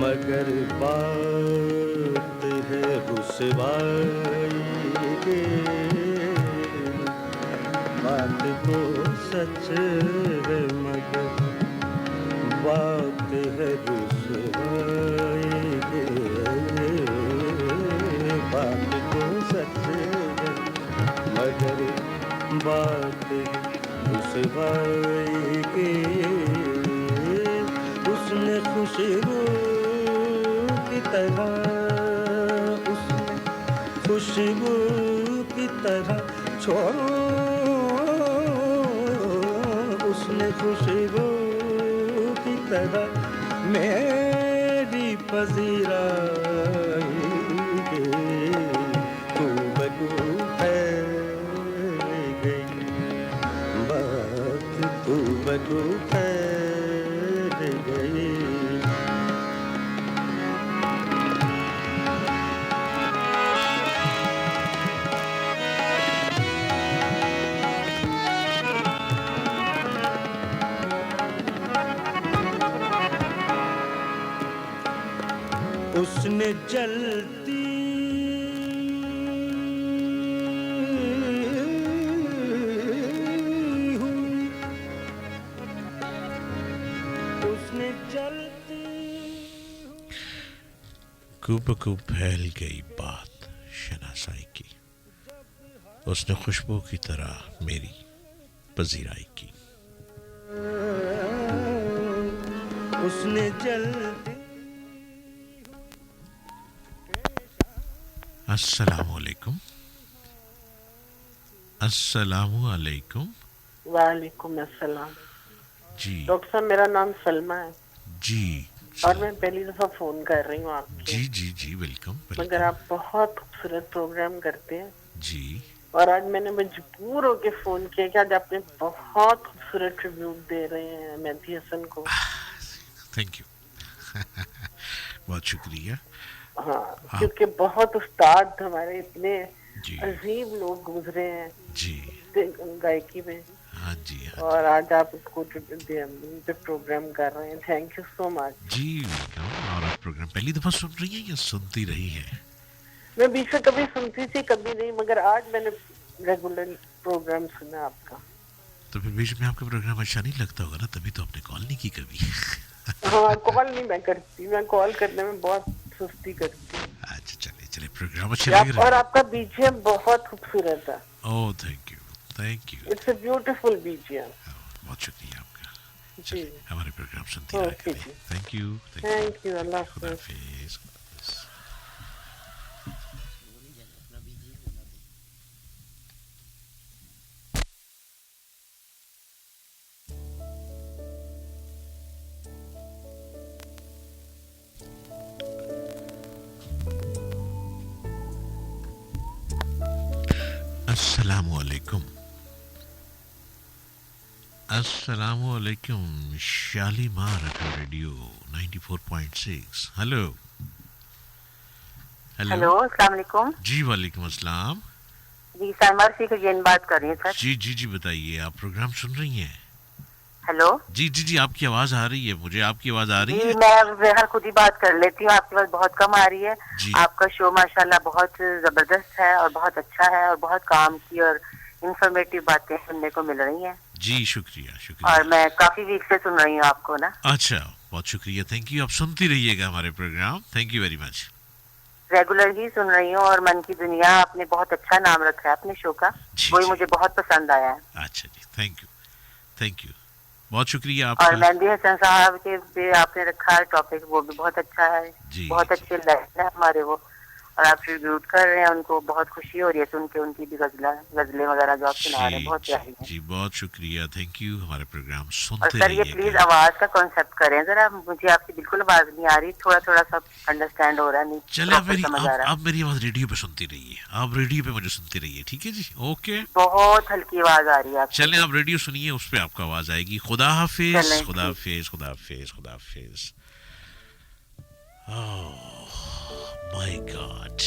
मगर बात है रुसवाई के बात तो सच है मगर बात है रुसवाई के बात तो सच है मगर बात है रुसवाई के उसने खुशबू की तरह उसने खुशबू की तरह उसने खुशबू की तरह मेरी पजीराई के खूबलू फैल गई बात खूबलू फैल गई। उसने जलती हुई उसने जलती खूब फैल गई बात शनासाई की उसने खुशबू की तरह मेरी पजीराई की। उसने जलती अस्सलामुअलैकुम। अस्सलामुअलैकुम। वालेकुम अस्सलाम। जी डॉक्टर साहब मेरा नाम सलमा है जी और मैं पहली दफा फोन कर रही हूँ आपको। जी जी जी वेलकम मगर आप बहुत खूबसूरत प्रोग्राम करते हैं जी। और आज मैंने मजबूर होके फोन किया कि आज आपने बहुत खूबसूरत ट्रिब्यूट दे रहे हैं मेहदी हसन को। थैंक यू बहुत शुक्रिया। हाँ क्योंकि बहुत उस्ताद हमारे इतने जी अजीब लोग गुजरे हैं जी गायकी में। हाँ जी हाँ और आज आप उसको जो प्रोग्राम कर रहे हैं थैंक यू सो मच जी वेलकम। और आप प्रोग्राम पहली दफा सुन रही हैं या सुनती रही हैं? मैं बीच में कभी सुनती थी कभी नहीं मगर आज मैंने रेगुलर प्रोग्राम सुना आपका। तो फिर बीच में आपका प्रोग्राम अच्छा नहीं लगता होगा ना, तभी तो आपने कॉल नहीं की कभी। हाँ कॉल नहीं मैं करती, मैं कॉल करने में बहुत सुस्ती करती हूँ। अच्छा चलिए चलिए प्रोग्राम अच्छा लग रहा है और आपका बीजीएम बहुत खूबसूरत है। ओह thank you it's a beautiful BGM. बहुत शुक्रिया आपका। जी हमारे प्रोग्राम सुनती रहिए। थैंक यू अल्लाह हाफिज। अस्सलामुअलैकुम। अस्सलामुअलैकुम Shalimar FM radio 94.6। Hello hello, अस्सलाम वालेकुम। जी वालेकुम अस्सलाम। जी साइमर से जैन बात कर रही हूँ सर। जी जी जी बताइए, आप प्रोग्राम सुन रही हैं? हेलो। जी जी जी, आपकी आवाज आ रही है, मुझे आपकी आवाज आ रही जी है। मैं बहरहाल खुद ही बात कर लेती हूँ, आपकी आवाज बहुत कम आ रही है। जी आपका शो माशाल्लाह बहुत जबरदस्त है और बहुत अच्छा है और बहुत काम की और इंफॉर्मेटिव बातें सुनने को मिल रही हैं। जी शुक्रिया और शुक्रिया। मैं काफी वीक से सुन रही हूँ आपको ना। अच्छा, बहुत शुक्रिया, थैंक यू। आप सुनती रहिएगा हमारे programme, thank you very much. Regular ही सुन रही हूँ और मन की दुनिया आपने बहुत अच्छा नाम रखा है अपने शो का, जी, वही जी। मुझे बहुत पसंद आया है। अच्छा जी, थैंक यू, बहुत शुक्रिया और आपका। मेहंदी हसन साहब के भी आपने रखा है टॉपिक, वो भी बहुत अच्छा है। जी, बहुत जी। अच्छे लहजे हैं हमारे वो, और आप ट्रिब्यूट कर रहे हैं उनको, बहुत खुशी हो रही है सुन के उनकी भी गजलें वगैरह जो आप सुना रहे हैं बहुत प्यारी है। जी बहुत शुक्रिया, थैंक यू। हमारे प्रोग्राम और सुनते सर ये प्लीज रहिएगा। आवाज का कॉन्सेप्ट करें जरा, मुझे आपकी बिल्कुल आवाज नहीं आ रही, थोड़ा थोड़ा सब अंडरस्टैंड हो रहा है, नहीं चले, प्रॉपर समझ आ रहा है। आप मेरी आवाज रेडियो पे सुनती रहिए, आप रेडियो पे मुझे सुनती रहिए, ठीक है जी, ओके। बहुत हल्की आवाज आ रही है आपकी। चलें, आप रेडियो सुनिए, उस पे आपको आवाज आएगी। खुदा हाफिज, चलें, खुदा ठीक। हाफिज, खुदा हाफिज, खुदा हाफिज। Oh my God.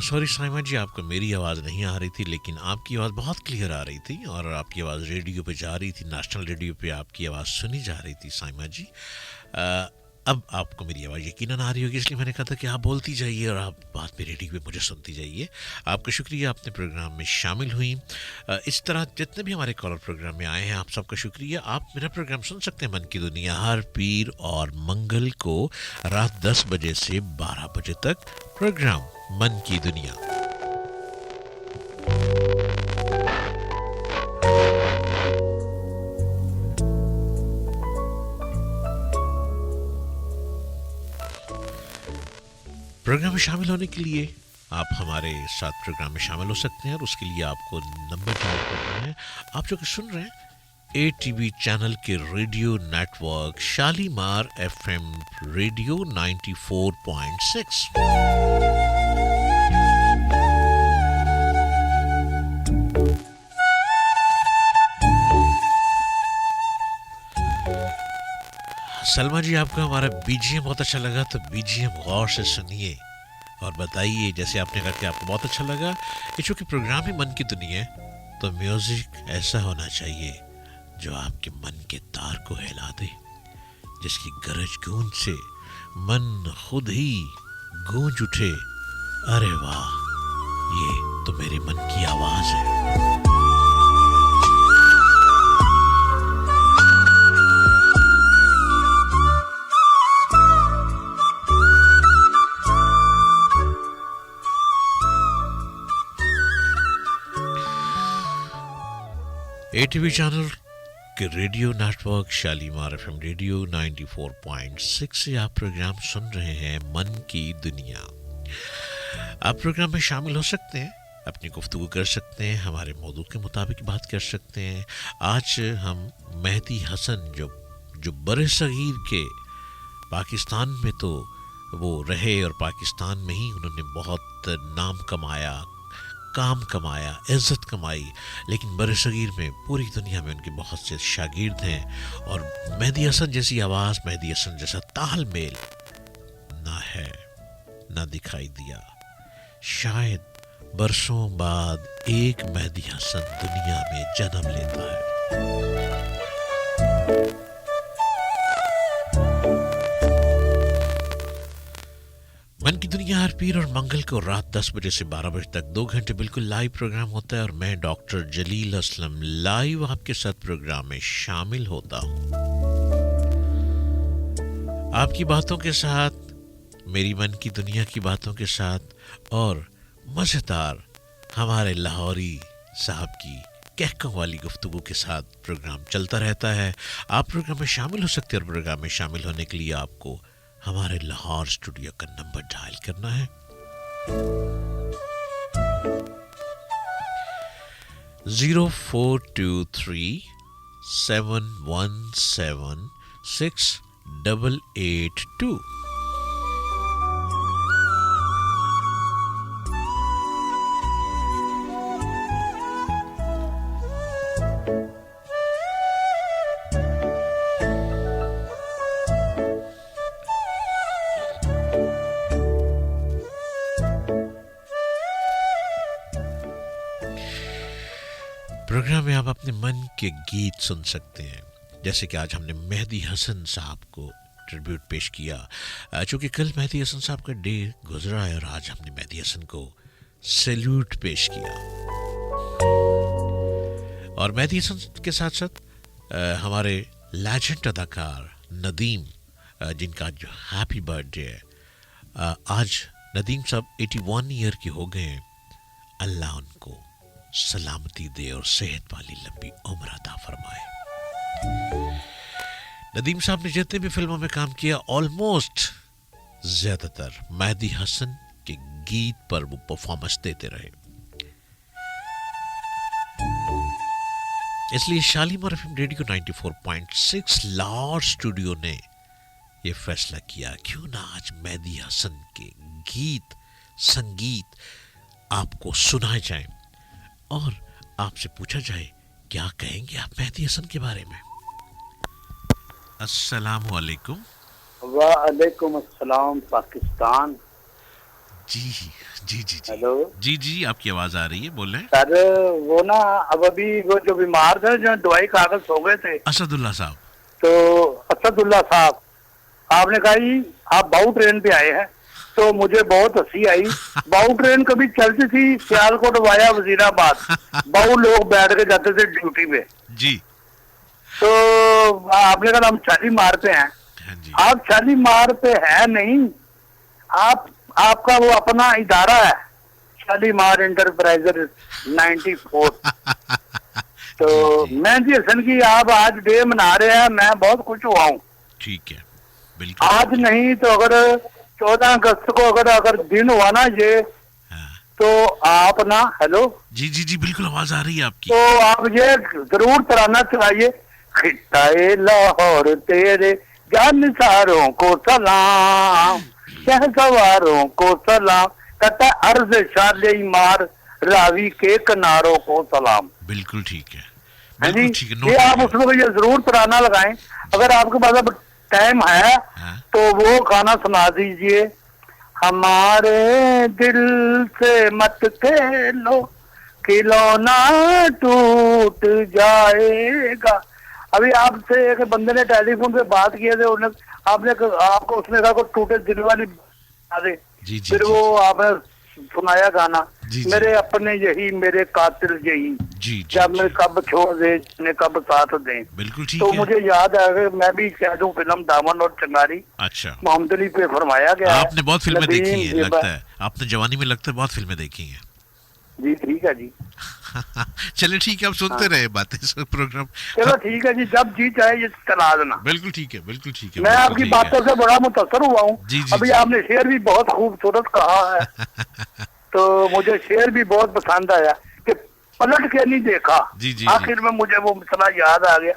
Sorry Saima ji, आपको मेरी आवाज़ नहीं आ रही थी, लेकिन आपकी आवाज़ बहुत क्लियर आ रही थी और आपकी आवाज़ रेडियो पे जा रही थी, नेशनल रेडियो पे आपकी आवाज़ सुनी जा रही थी साइमा जी। अब आपको मेरी आवाज़ यकीनन आ रही होगी, इसलिए मैंने कहा था कि आप बोलती जाइए और आप बात में रेडियो पे मुझे सुनती जाइए। आपका शुक्रिया, आपने प्रोग्राम में शामिल हुई। इस तरह जितने भी हमारे कॉलर प्रोग्राम में आए हैं, आप सबका शुक्रिया। आप मेरा प्रोग्राम सुन सकते हैं मन की दुनिया हर पीर और मंगल को रात 10 बजे से 12 बजे तक। प्रोग्राम मन की दुनिया। प्रोग्राम में शामिल होने के लिए आप हमारे साथ प्रोग्राम में शामिल हो सकते हैं और उसके लिए आपको नंबर डायल करना है। आप जो कि सुन रहे हैं ATV चैनल के radio network Shalimar FM radio 94.6। Salma ji, आपको हमारा BGM बहुत अच्छा लगा, तो BGM गौर से सुनिए और बताइए, जैसे आपने कहा कि आपको बहुत अच्छा लगा। ये चूँकि प्रोग्राम ही मन की दुनिया है, तो म्यूज़िक ऐसा होना चाहिए जो आपके मन के तार को हिला दे, जिसकी गरज गूंज से मन खुद ही गूंज उठे। अरे वाह, ये तो मेरे मन की आवाज़ है। ATV चैनल के radio network Shalimar FM radio 94.6 से आप प्रोग्राम सुन रहे हैं मन की दुनिया। आप प्रोग्राम में शामिल हो सकते हैं, अपनी गुफ्तगू कर सकते हैं, हमारे मौजू के मुताबिक बात कर सकते हैं। आज हम मेहदी हसन जो बड़े सगीर के पाकिस्तान में तो वो रहे और पाकिस्तान में ही उन्होंने बहुत नाम कमाया, काम कमाया, इज़्ज़त कमाई, लेकिन बरसगीर में पूरी दुनिया में उनके बहुत से शागिर्द हैं और मेहदी हसन जैसी आवाज़, मेहदी हसन जैसा तालमेल ना है, ना दिखाई दिया। शायद बरसों बाद एक मेहदी हसन दुनिया में जन्म लेता है। मन की दुनिया हर पीर और मंगल को रात 10 बजे से 12 बजे तक 2 घंटे बिल्कुल लाइव प्रोग्राम होता है और मैं डॉक्टर जलील असलम लाइव आपके साथ प्रोग्राम में शामिल होता हूँ, आपकी बातों के साथ, मेरी मन की दुनिया की बातों के साथ और मज़ेदार हमारे लाहौरी साहब की कहकों वाली गुफ्तगू के साथ प्रोग्राम चलता रहता है। आप प्रोग्राम में शामिल हो सकते हैं और प्रोग्राम में शामिल होने के लिए आपको हमारे लाहौर स्टूडियो का नंबर डायल करना है 0423-717-6882। प्रोग्राम में आप अपने मन के गीत सुन सकते हैं, जैसे कि आज हमने मेहदी हसन साहब को ट्रिब्यूट पेश किया, चूँकि कल मेहदी हसन साहब का डे गुजरा है और आज हमने मेहदी हसन को सैल्यूट पेश किया। और मेहदी हसन के साथ साथ हमारे लेजेंड अदाकार नदीम, जिनका जो हैप्पी बर्थडे है आज। नदीम साहब 81 ईयर के हो गए हैं। अल्लाह उनको सलामती दे और सेहत वाली लंबी उम्र अता फरमाए। नदीम साहब ने जितने भी फिल्मों में काम किया, ऑलमोस्ट ज्यादातर मेहदी हसन के गीत पर वो परफॉर्मेंस देते रहे। इसलिए Shalimar FM radio 94.6 Lahore studio ने यह फैसला किया, क्यों ना आज मेहदी हसन के गीत संगीत आपको सुनाए जाएं और आपसे पूछा जाए क्या कहेंगे आप मेहदी हसन के बारे में। अस्सलाम वालेकुम। वालेकुम अस्सलाम पाकिस्तान। जी जी जी जी हेलो जी जी, आपकी आवाज आ रही है, बोल रहे हैं सर। वो ना अब अभी वो जो बीमार थे, जो दवाई खाकर सो गए थे, असदुल्ला साहब। तो असदुल्ला साहब, आपने कहा जी आप बाऊ ट्रेन पे आए हैं, तो मुझे बहुत हंसी आई। बाऊ ट्रेन कभी चलती थी सियालकोट वाया वजीराबाद, बाऊ लोग बैठ के जाते थे ड्यूटी पे जी। तो आपने कहा हम शालीमार पे हैं। आप शालीमार पे है नहीं, आपका वो अपना इदारा है, शालीमार इंटरप्राइजेज 94। तो मेहदी हसन की आप आज डे मना रहे हैं, मैं बहुत खुश हुआ हूँ। ठीक है, बिल्कुल। आज नहीं तो अगर 14 अगस्त को अगर दिन हुआ ना ये, तो आप ना, हेलो जी जी जी, बिल्कुल आवाज आ रही है आपकी। तो आप ये जरूर तराना चलाइए, खिताए लाहौर तेरे जानसारों को सलाम, शहसवारों को सलाम, कहता अर्ज शालीमार रावी के किनारों को सलाम। बिल्कुल ठीक है, हाँ जी। बिल्कुल ठीक है। ये आप उसमें ये जरूर तराना लगाएं। अगर आपके पास अब टाइम है तो वो गाना सुना दीजिए, हमारे दिल से मत खेलो खिलौना टूट जाएगा। अभी आपसे एक बंदे ने टेलीफोन पे बात किए थे, आपको उसने कहा टूटे दिल वाली बता दे, फिर वो आपने सुनाया गाना, मेरे अपने यही मेरे कातिल यही, जब मैं कब छोड़ दे ने कब साथ दे। बिल्कुल ठीक तो है। मुझे याद आ गया, मैं भी कह दूं फिल्म दामन और चंगारी, अच्छा, मोहम्मद अली पे फरमाया गया। आपने बहुत फिल्में देखी है लगता है, आपने जवानी में लगता है बहुत फिल्में देखी हैं। जी ठीक है जी। चलिए ठीक है, आप सुनते रहे बातें प्रोग्राम। चलो ठीक है जी, जब जी चाहे ये चला देना। बिल्कुल ठीक है, बिल्कुल ठीक है। मैं आपकी बातों से बड़ा मुतासर हुआ हूँ। अभी आपने शेर भी बहुत खूबसूरत कहा है, तो मुझे शेर भी बहुत पसंद आया कि पलट के नहीं देखा। आखिर में मुझे वो मसला याद आ गया।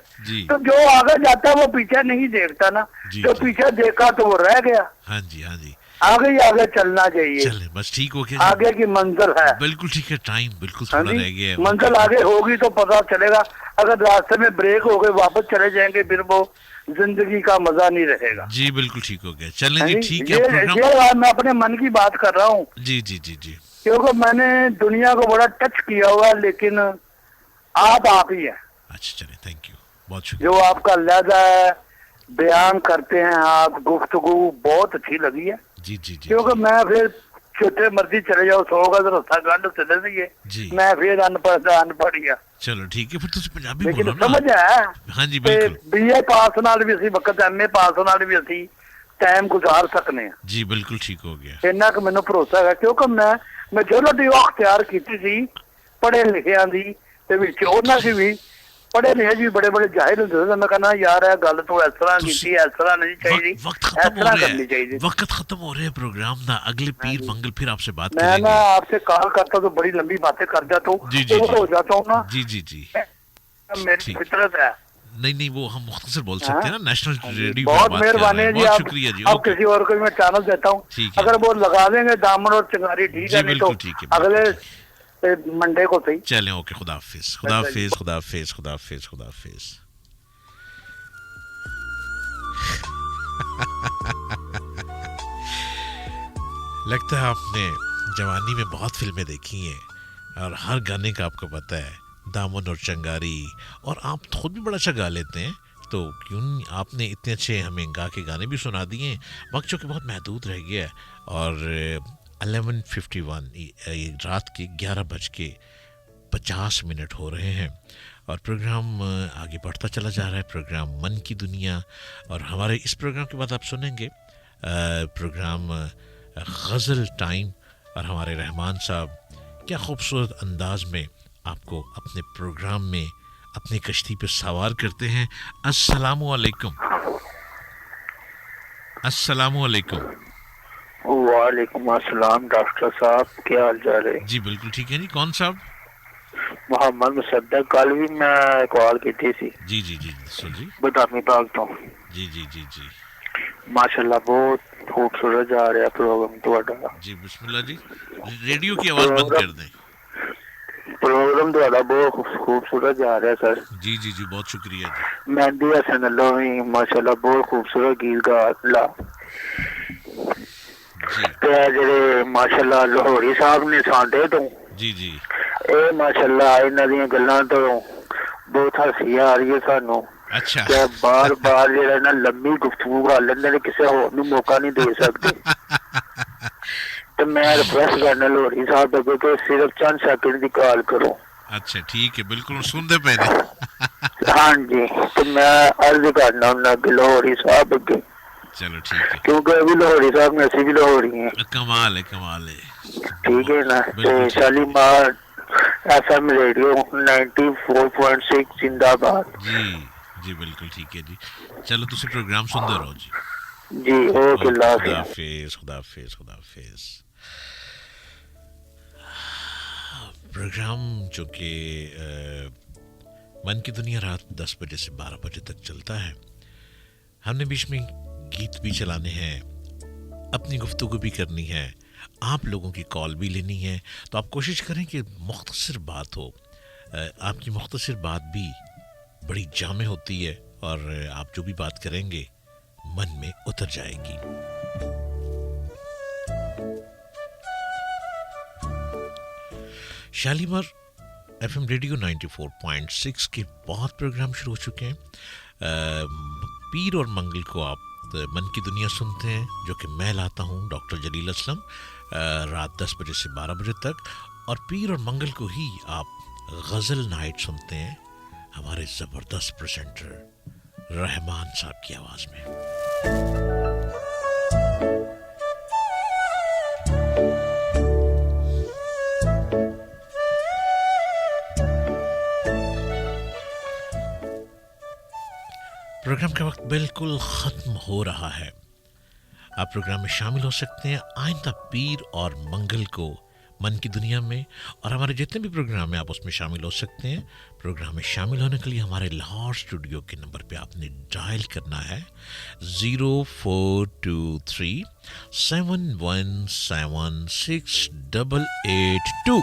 तो जो आगे जाता है वो पीछे नहीं देखता ना, जो पीछे देखा तो वो रह गया। हाँ जी, हाँ जी, आगे ही आगे चलना चाहिए। चले बस ठीक हो गया, आगे की मंजिल है। बिल्कुल ठीक है, टाइम बिल्कुल थोड़ा रह गया। मंजिल आगे होगी तो पता चलेगा, अगर रास्ते में ब्रेक हो गए वापस चले जाएंगे फिर वो जिंदगी का मजा नहीं रहेगा। जी बिल्कुल ठीक हो गया। चलें जी, ठीक है। ये मैं अपने मन की बात कर रहा हूँ। जी जी जी जी, क्योंकि मैंने दुनिया को बड़ा टच किया हुआ, लेकिन आप ही है। अच्छा चले, थैंक यू, बहुत शुक्रिया। जो आपका लहजा है, बयान करते हैं आप, गुफ्तगू बहुत अच्छी लगी है। जी जी जी, क्योंकि मैं फिर छोटे मर्जी चले जाओ 100 गज रास्ता गंढ चले जाइए, मैं फिर अनपढ़ गया। चलो ठीक है, फिर तुम पंजाबी लेकिन बोलो ना। समझ है। हाँ जी बिल्कुल। बीए पास नाल भी असी वक्त एमए पास नाल भी असी टाइम गुजार सकने हैं। जी बिल्कुल ठीक हो गया। इन्ना क मैनू भरोसा है, क्योंकि मैं मेजोरिटी अख्तियार की सी पढ़े लिखिया दी ते विच उन्हां दी भी पढ़े नहीं जी, बड़े बड़े जाहिर होंदे सी, मैं कहना यार ये गल तू इस तरह ਤੁਸੀਂ- कीती, इस तरह नहीं चाहिए, वक्त इस खत्म हो तरह रहा करनी है, चाहिए। वक्त खत्म हो रहे हैं प्रोग्राम ना, अगले पीर मंगल फिर आपसे बात मैं ना करेंगे। आपसे कॉल करता तो बड़ी लंबी बातें कर जाता हूँ, जी, जी, ओवर जी। हो जाता हूँ ना, जी जी जी, मेरी ठीक। फितरत है। नहीं नहीं, वो हम मुख्तसर बोल हाँ? सकते हैं ना, नेशनल हाँ जी, रेडियो पे बहुत बात कर रहे मेहरबानी है हैं। जी, बहुत आप शुक्रिया जी। अब ओके किसी और को भी मैं चैनल देता हूँ, ठीक है। अगर वो लगा देंगे दामन और चिंगारी ठीक जी है, नहीं तो बिल्कुल ठीक है, बिल्कुल अगले ठीक मंडे को सही। है। चलें, ओके, खुदा हाफिज, खुदा हाफिज, खुदा हाफिज, खुदा हाफिज, खुदा हाफिज। लगता है आपने जवानी में बहुत फिल्में देखी हैं और हर गाने का आपको पता है, दामन और चंगारी, और आप खुद भी बड़ा अच्छा गा लेते हैं, तो क्यों नहीं आपने इतने अच्छे हमें गा के गाने भी सुना दिए हैं। वक्त चूँकि बहुत महदूद रह गया है और 11:51 रात के 11:50 हो रहे हैं और प्रोग्राम आगे बढ़ता चला जा रहा है, प्रोग्राम मन की दुनिया। और हमारे इस प्रोग्राम के बाद आप सुनेंगे प्रोग्राम गज़ल टाइम, और हमारे रहमान साहब क्या खूबसूरत अंदाज में आपको अपने प्रोग्राम में अपनी कश्ती पे सवार करते हैं। अस्सलामु अलैकुम। अस्सलामु अलैकुम। वालेकुम अस्सलाम डॉक्टर साहब, क्या हाल चाल है? जी बिल्कुल ठीक है जी। कौन साहब? मोहम्मद मुसद्दक, कल भी मैं कॉल की थी जी जी जी सर जी। बदामी बाग तो जी जी जी जी माशाल्लाह बहुत खूबसूरत जा रहा प्रोग्राम ਤੁਹਾਡਾ। जी बिस्मिल्लाह जी। रेडियो की आवाज़ बंद कर दें। प्रोग्राम ਤੁਹਾਡਾ बहुत खूबसूरत जा रहा सर। जी जी जी, बहुत शुक्रिया जी। मेहंदी हसन अल्लाह भी माशाल्लाह बहुत खूबसूरत गीत गा जी ते जेह्ड़े माशाल्लाह लाहौरी साहब ने सांदे तो जी जी ਇਹ ਮਾਸ਼ਾਅੱਲਾ ਇਹਨਾਂ ਦੀਆਂ ਗੱਲਾਂ ਤੋਂ ਬਹੁਤ ਹੱਸੀ ਆ ਰਹੀ ਹੈ ਸਾਨੂੰ। अच्छा ਕਿ ਬਾਰ-ਬਾਰ ਜਿਹੜਾ ਨਾ ਲੰਮੀ ਗੁਫ਼ਤਗੂ ਕਰ ਲੈਂਦੇ ਨੇ, ਕਿਸੇ ਹੋਰ ਨੂੰ ਮੌਕਾ ਨਹੀਂ ਦੇ ਸਕਦੇ। ਤੇ ਮੈਂ ਰਿਕਵੈਸਟ ਕਰਨਾ ਲੋਹਰੀ ਸਾਹਿਬ ਅੱਗੇ ਕਿ ਸਿਰਫ ਚੰਦ ਸੈਕਿੰਡ ਦੀ ਕਾਲ ਕਰੋ। अच्छा ठीक है, बिल्कुल सुनते पहले। हाँ जी, तो मैं अर्ज करना हूं कि लाहौरी साहब अगे, चलो ठीक है, क्योंकि अभी लाहौरी साहब में असि भी लाहौरी हैं। कमाल है, कमाल है। ठीक है ना? तो शालीमार FM रेडियो 94.6 जिंदाबाद। जी जी बिल्कुल ठीक है जी। चलो तुसी प्रोग्राम सुनते रहो जी। जी ओके, खुदा अल्लाह हाफिज़। हाफिज, खुदा हाफिज, खुदा हाफिज। प्रोग्राम जो कि मन की दुनिया रात 10 बजे से 12 बजे तक चलता है। हमने बीच में गीत भी चलाने हैं, अपनी गुफ्तगू भी करनी है, आप लोगों की कॉल भी लेनी है। तो आप कोशिश करें कि मुख्तसर बात हो। आपकी मुख्तसर बात भी बड़ी जामे होती है और आप जो भी बात करेंगे मन में उतर जाएगी। शालीमार FM रेडियो 94.6 के बहुत प्रोग्राम शुरू हो चुके हैं। पीर और मंगल को आप मन की दुनिया सुनते हैं, जो कि मैं लाता हूँ, डॉक्टर जलील असलम, रात 10 बजे से 12 बजे तक। और पीर और मंगल को ही आप गज़ल नाइट सुनते हैं हमारे ज़बरदस्त प्रेजेंटर रहमान साहब की आवाज़ में। प्रोग्राम का वक्त बिल्कुल ख़त्म हो रहा है। आप प्रोग्राम में शामिल हो सकते हैं आइंदा पीर और मंगल को मन की दुनिया में, और हमारे जितने भी प्रोग्राम हैं आप उसमें शामिल हो सकते हैं। प्रोग्राम में शामिल होने के लिए हमारे लाहौर स्टूडियो के नंबर पे आपने डायल करना है 0423 7176882।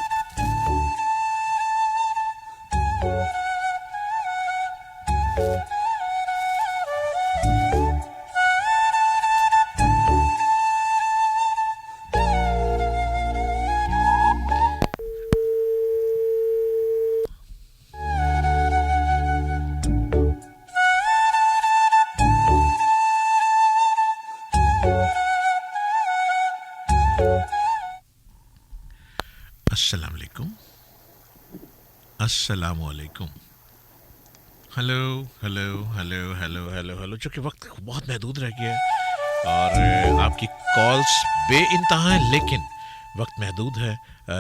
अस्सलाम वालेकुम। Hello hello hello hello hello hello. चूँकि वक्त बहुत महदूद रह गया है और आपकी कॉल्स बेइंतहा हैं, लेकिन वक्त महदूद है।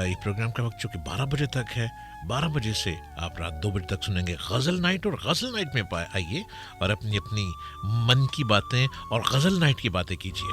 ये प्रोग्राम का वक्त चूँकि 12 बजे तक है, 12 बजे से आप रात 2 बजे तक सुनेंगे गज़ल नाइट, और गज़ल नाइट में आइए और अपनी अपनी मन की बातें और गज़ल नाइट की बातें कीजिए।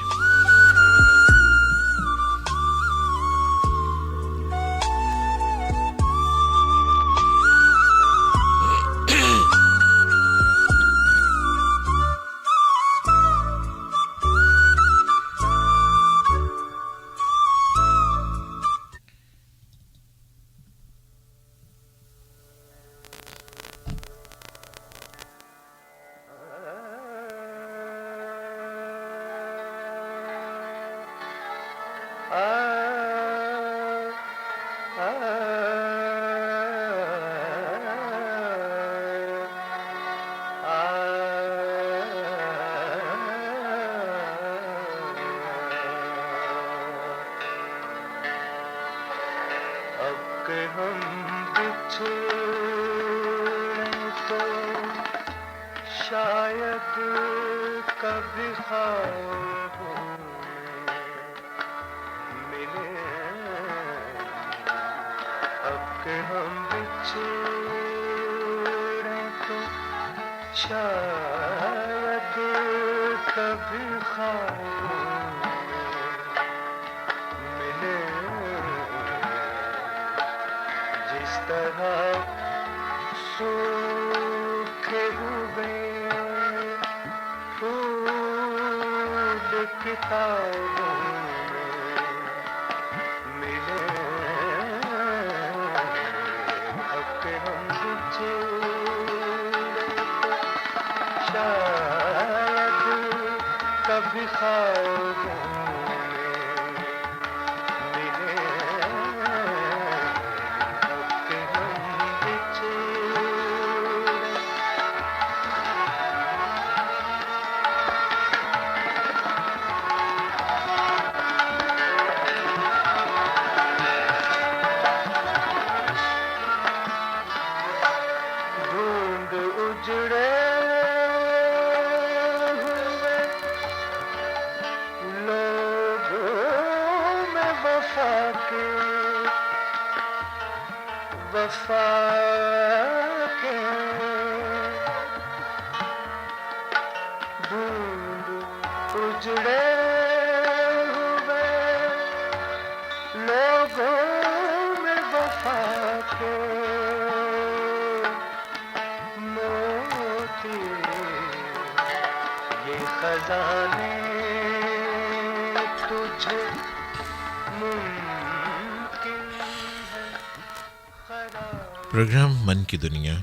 प्रोग्राम मन की दुनिया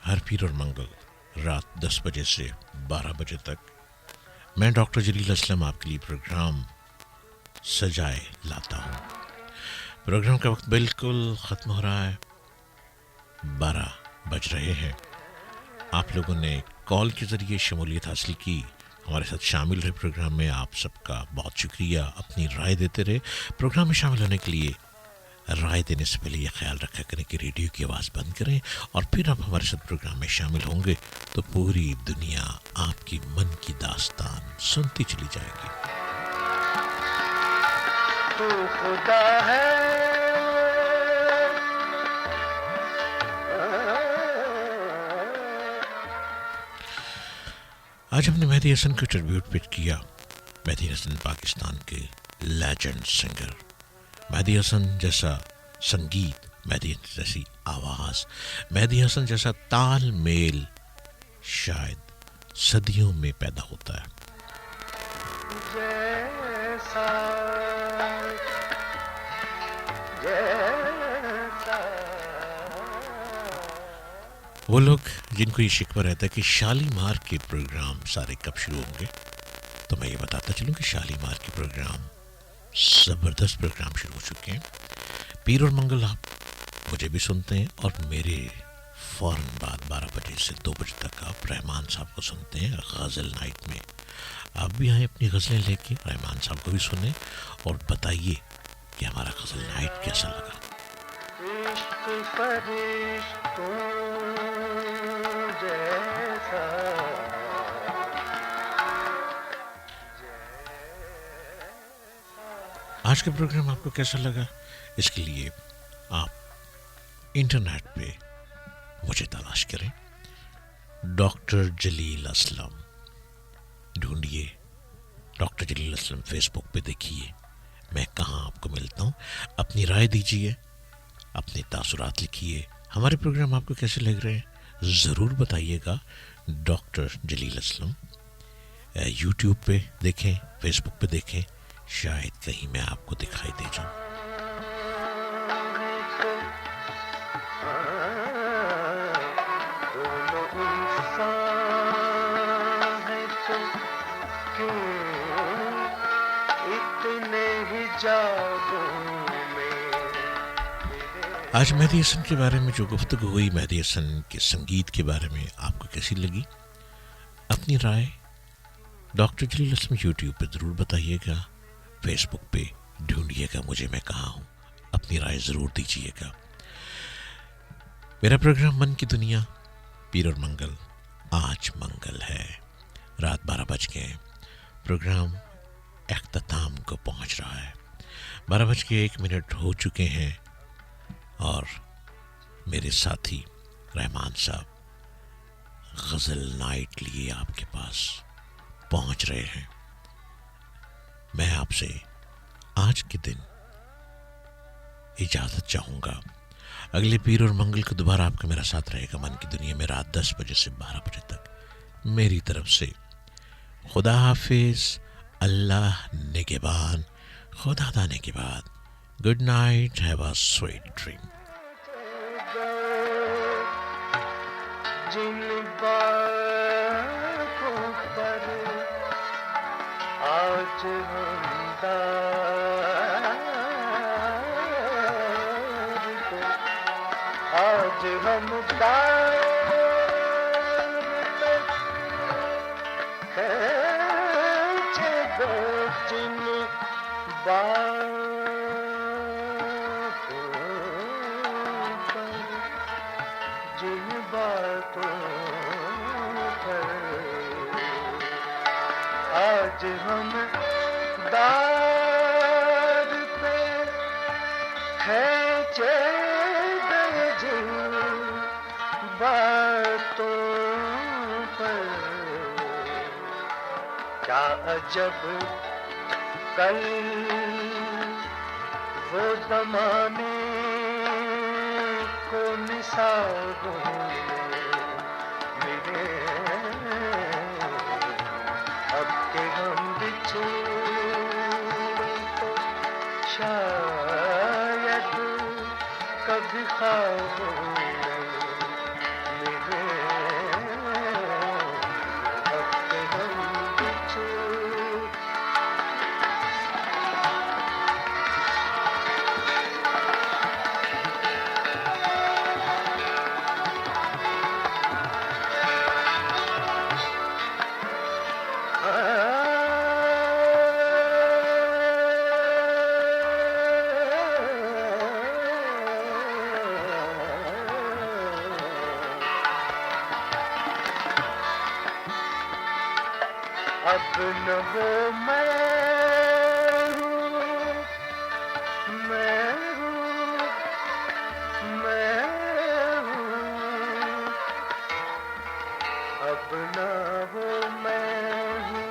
हर पीर और मंगल रात 10 बजे से 12 बजे तक मैं डॉक्टर जलील असलम आपके लिए प्रोग्राम सजाए लाता हूँ। प्रोग्राम का वक्त बिल्कुल ख़त्म हो रहा है, 12 बज रहे हैं। आप लोगों ने कॉल के ज़रिए शमूलियत हासिल की, हमारे साथ शामिल रहे प्रोग्राम में। आप सबका बहुत शुक्रिया, अपनी राय देते रहे। प्रोग्राम में शामिल होने के लिए राय देने से पहले यह ख्याल रखा करें कि रेडियो की आवाज़ बंद करें, और फिर आप हमारे साथ प्रोग्राम में शामिल होंगे तो पूरी दुनिया आपकी मन की दास्तान सुनती चली जाएगी। तू खुदा है, आज हमने मेहदी हसन को ट्रिब्यूट पेश किया। मेहदी हसन पाकिस्तान के लेजेंड सिंगर। मेहदी हसन जैसा संगीत, मेहदी हसन जैसी आवाज़, मेहदी हसन जैसा ताल मेल शायद सदियों में पैदा होता है। जैसा जैसा वो लोग जिनको ये शिकवा रहता है कि शालीमार के प्रोग्राम सारे कब शुरू होंगे, तो मैं ये बताता चलूँ कि शालीमार के प्रोग्राम ज़बरदस्त प्रोग्राम शुरू हो चुके हैं। पीर और मंगल आप मुझे भी सुनते हैं, और मेरे फ़ौरन बाद 12 बजे से 2 बजे तक आप रहमान साहब को सुनते हैं गज़ल नाइट में। आप भी आएँ अपनी गज़लें लेके, रहमान साहब को भी सुने और बताइए कि हमारा गज़ल नाइट कैसा लगा। इश्क फरिश्तों जैसा आज का प्रोग्राम आपको कैसा लगा, इसके लिए आप इंटरनेट पे मुझे तलाश करें, डॉक्टर जलील असलम ढूंढिए। डॉक्टर जलील असलम फेसबुक पे देखिए मैं कहाँ आपको मिलता हूँ। अपनी राय दीजिए, अपने तासुरात लिखिए। हमारे प्रोग्राम आपको कैसे लग रहे हैं ज़रूर बताइएगा। डॉक्टर जलील असलम यूट्यूब पे देखें, फेसबुक पे देखें, शायद कहीं मैं आपको दिखाई दे जाऊँ। आज मेहदी हसन के बारे में जो गुफ्तगू हुई, मेहदी हसन के संगीत के बारे में, आपको कैसी लगी? अपनी राय डॉक्टर जलील असलम यूट्यूब पे ज़रूर बताइएगा, फेसबुक पे ढूंढिएगा मुझे मैं कहाँ हूँ, अपनी राय ज़रूर दीजिएगा। मेरा प्रोग्राम मन की दुनिया, पीर और मंगल, आज मंगल है, रात 12 बज गए, प्रोग्राम अख्ताम को पहुँच रहा है। 12:01 हो चुके हैं और मेरे साथी रहमान साहब गज़ल नाइट लिए आपके पास पहुंच रहे हैं। मैं आपसे आज के दिन इजाज़त चाहूँगा। अगले पीर और मंगल को दोबारा आपका मेरा साथ रहेगा मन की दुनिया में रात 10 बजे से 12 बजे तक। मेरी तरफ से खुदा हाफिज़, अल्लाह निगहबान, खुदा दाने के बाद good night, have a sweet dream. जिन बातों पर आज हम जिन बातों पर आज हम दाद पे खींचे गए, जिन बातों पर क्या अजब कल वो ज़माने को निसारों मिले, अब के हम बिछड़े तो शायद कभी ख्वाबों मिले, अब के हम अब न वो मैं हूँ, अब न वो मैं हूँ,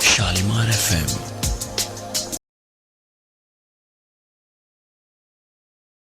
शालीमार FM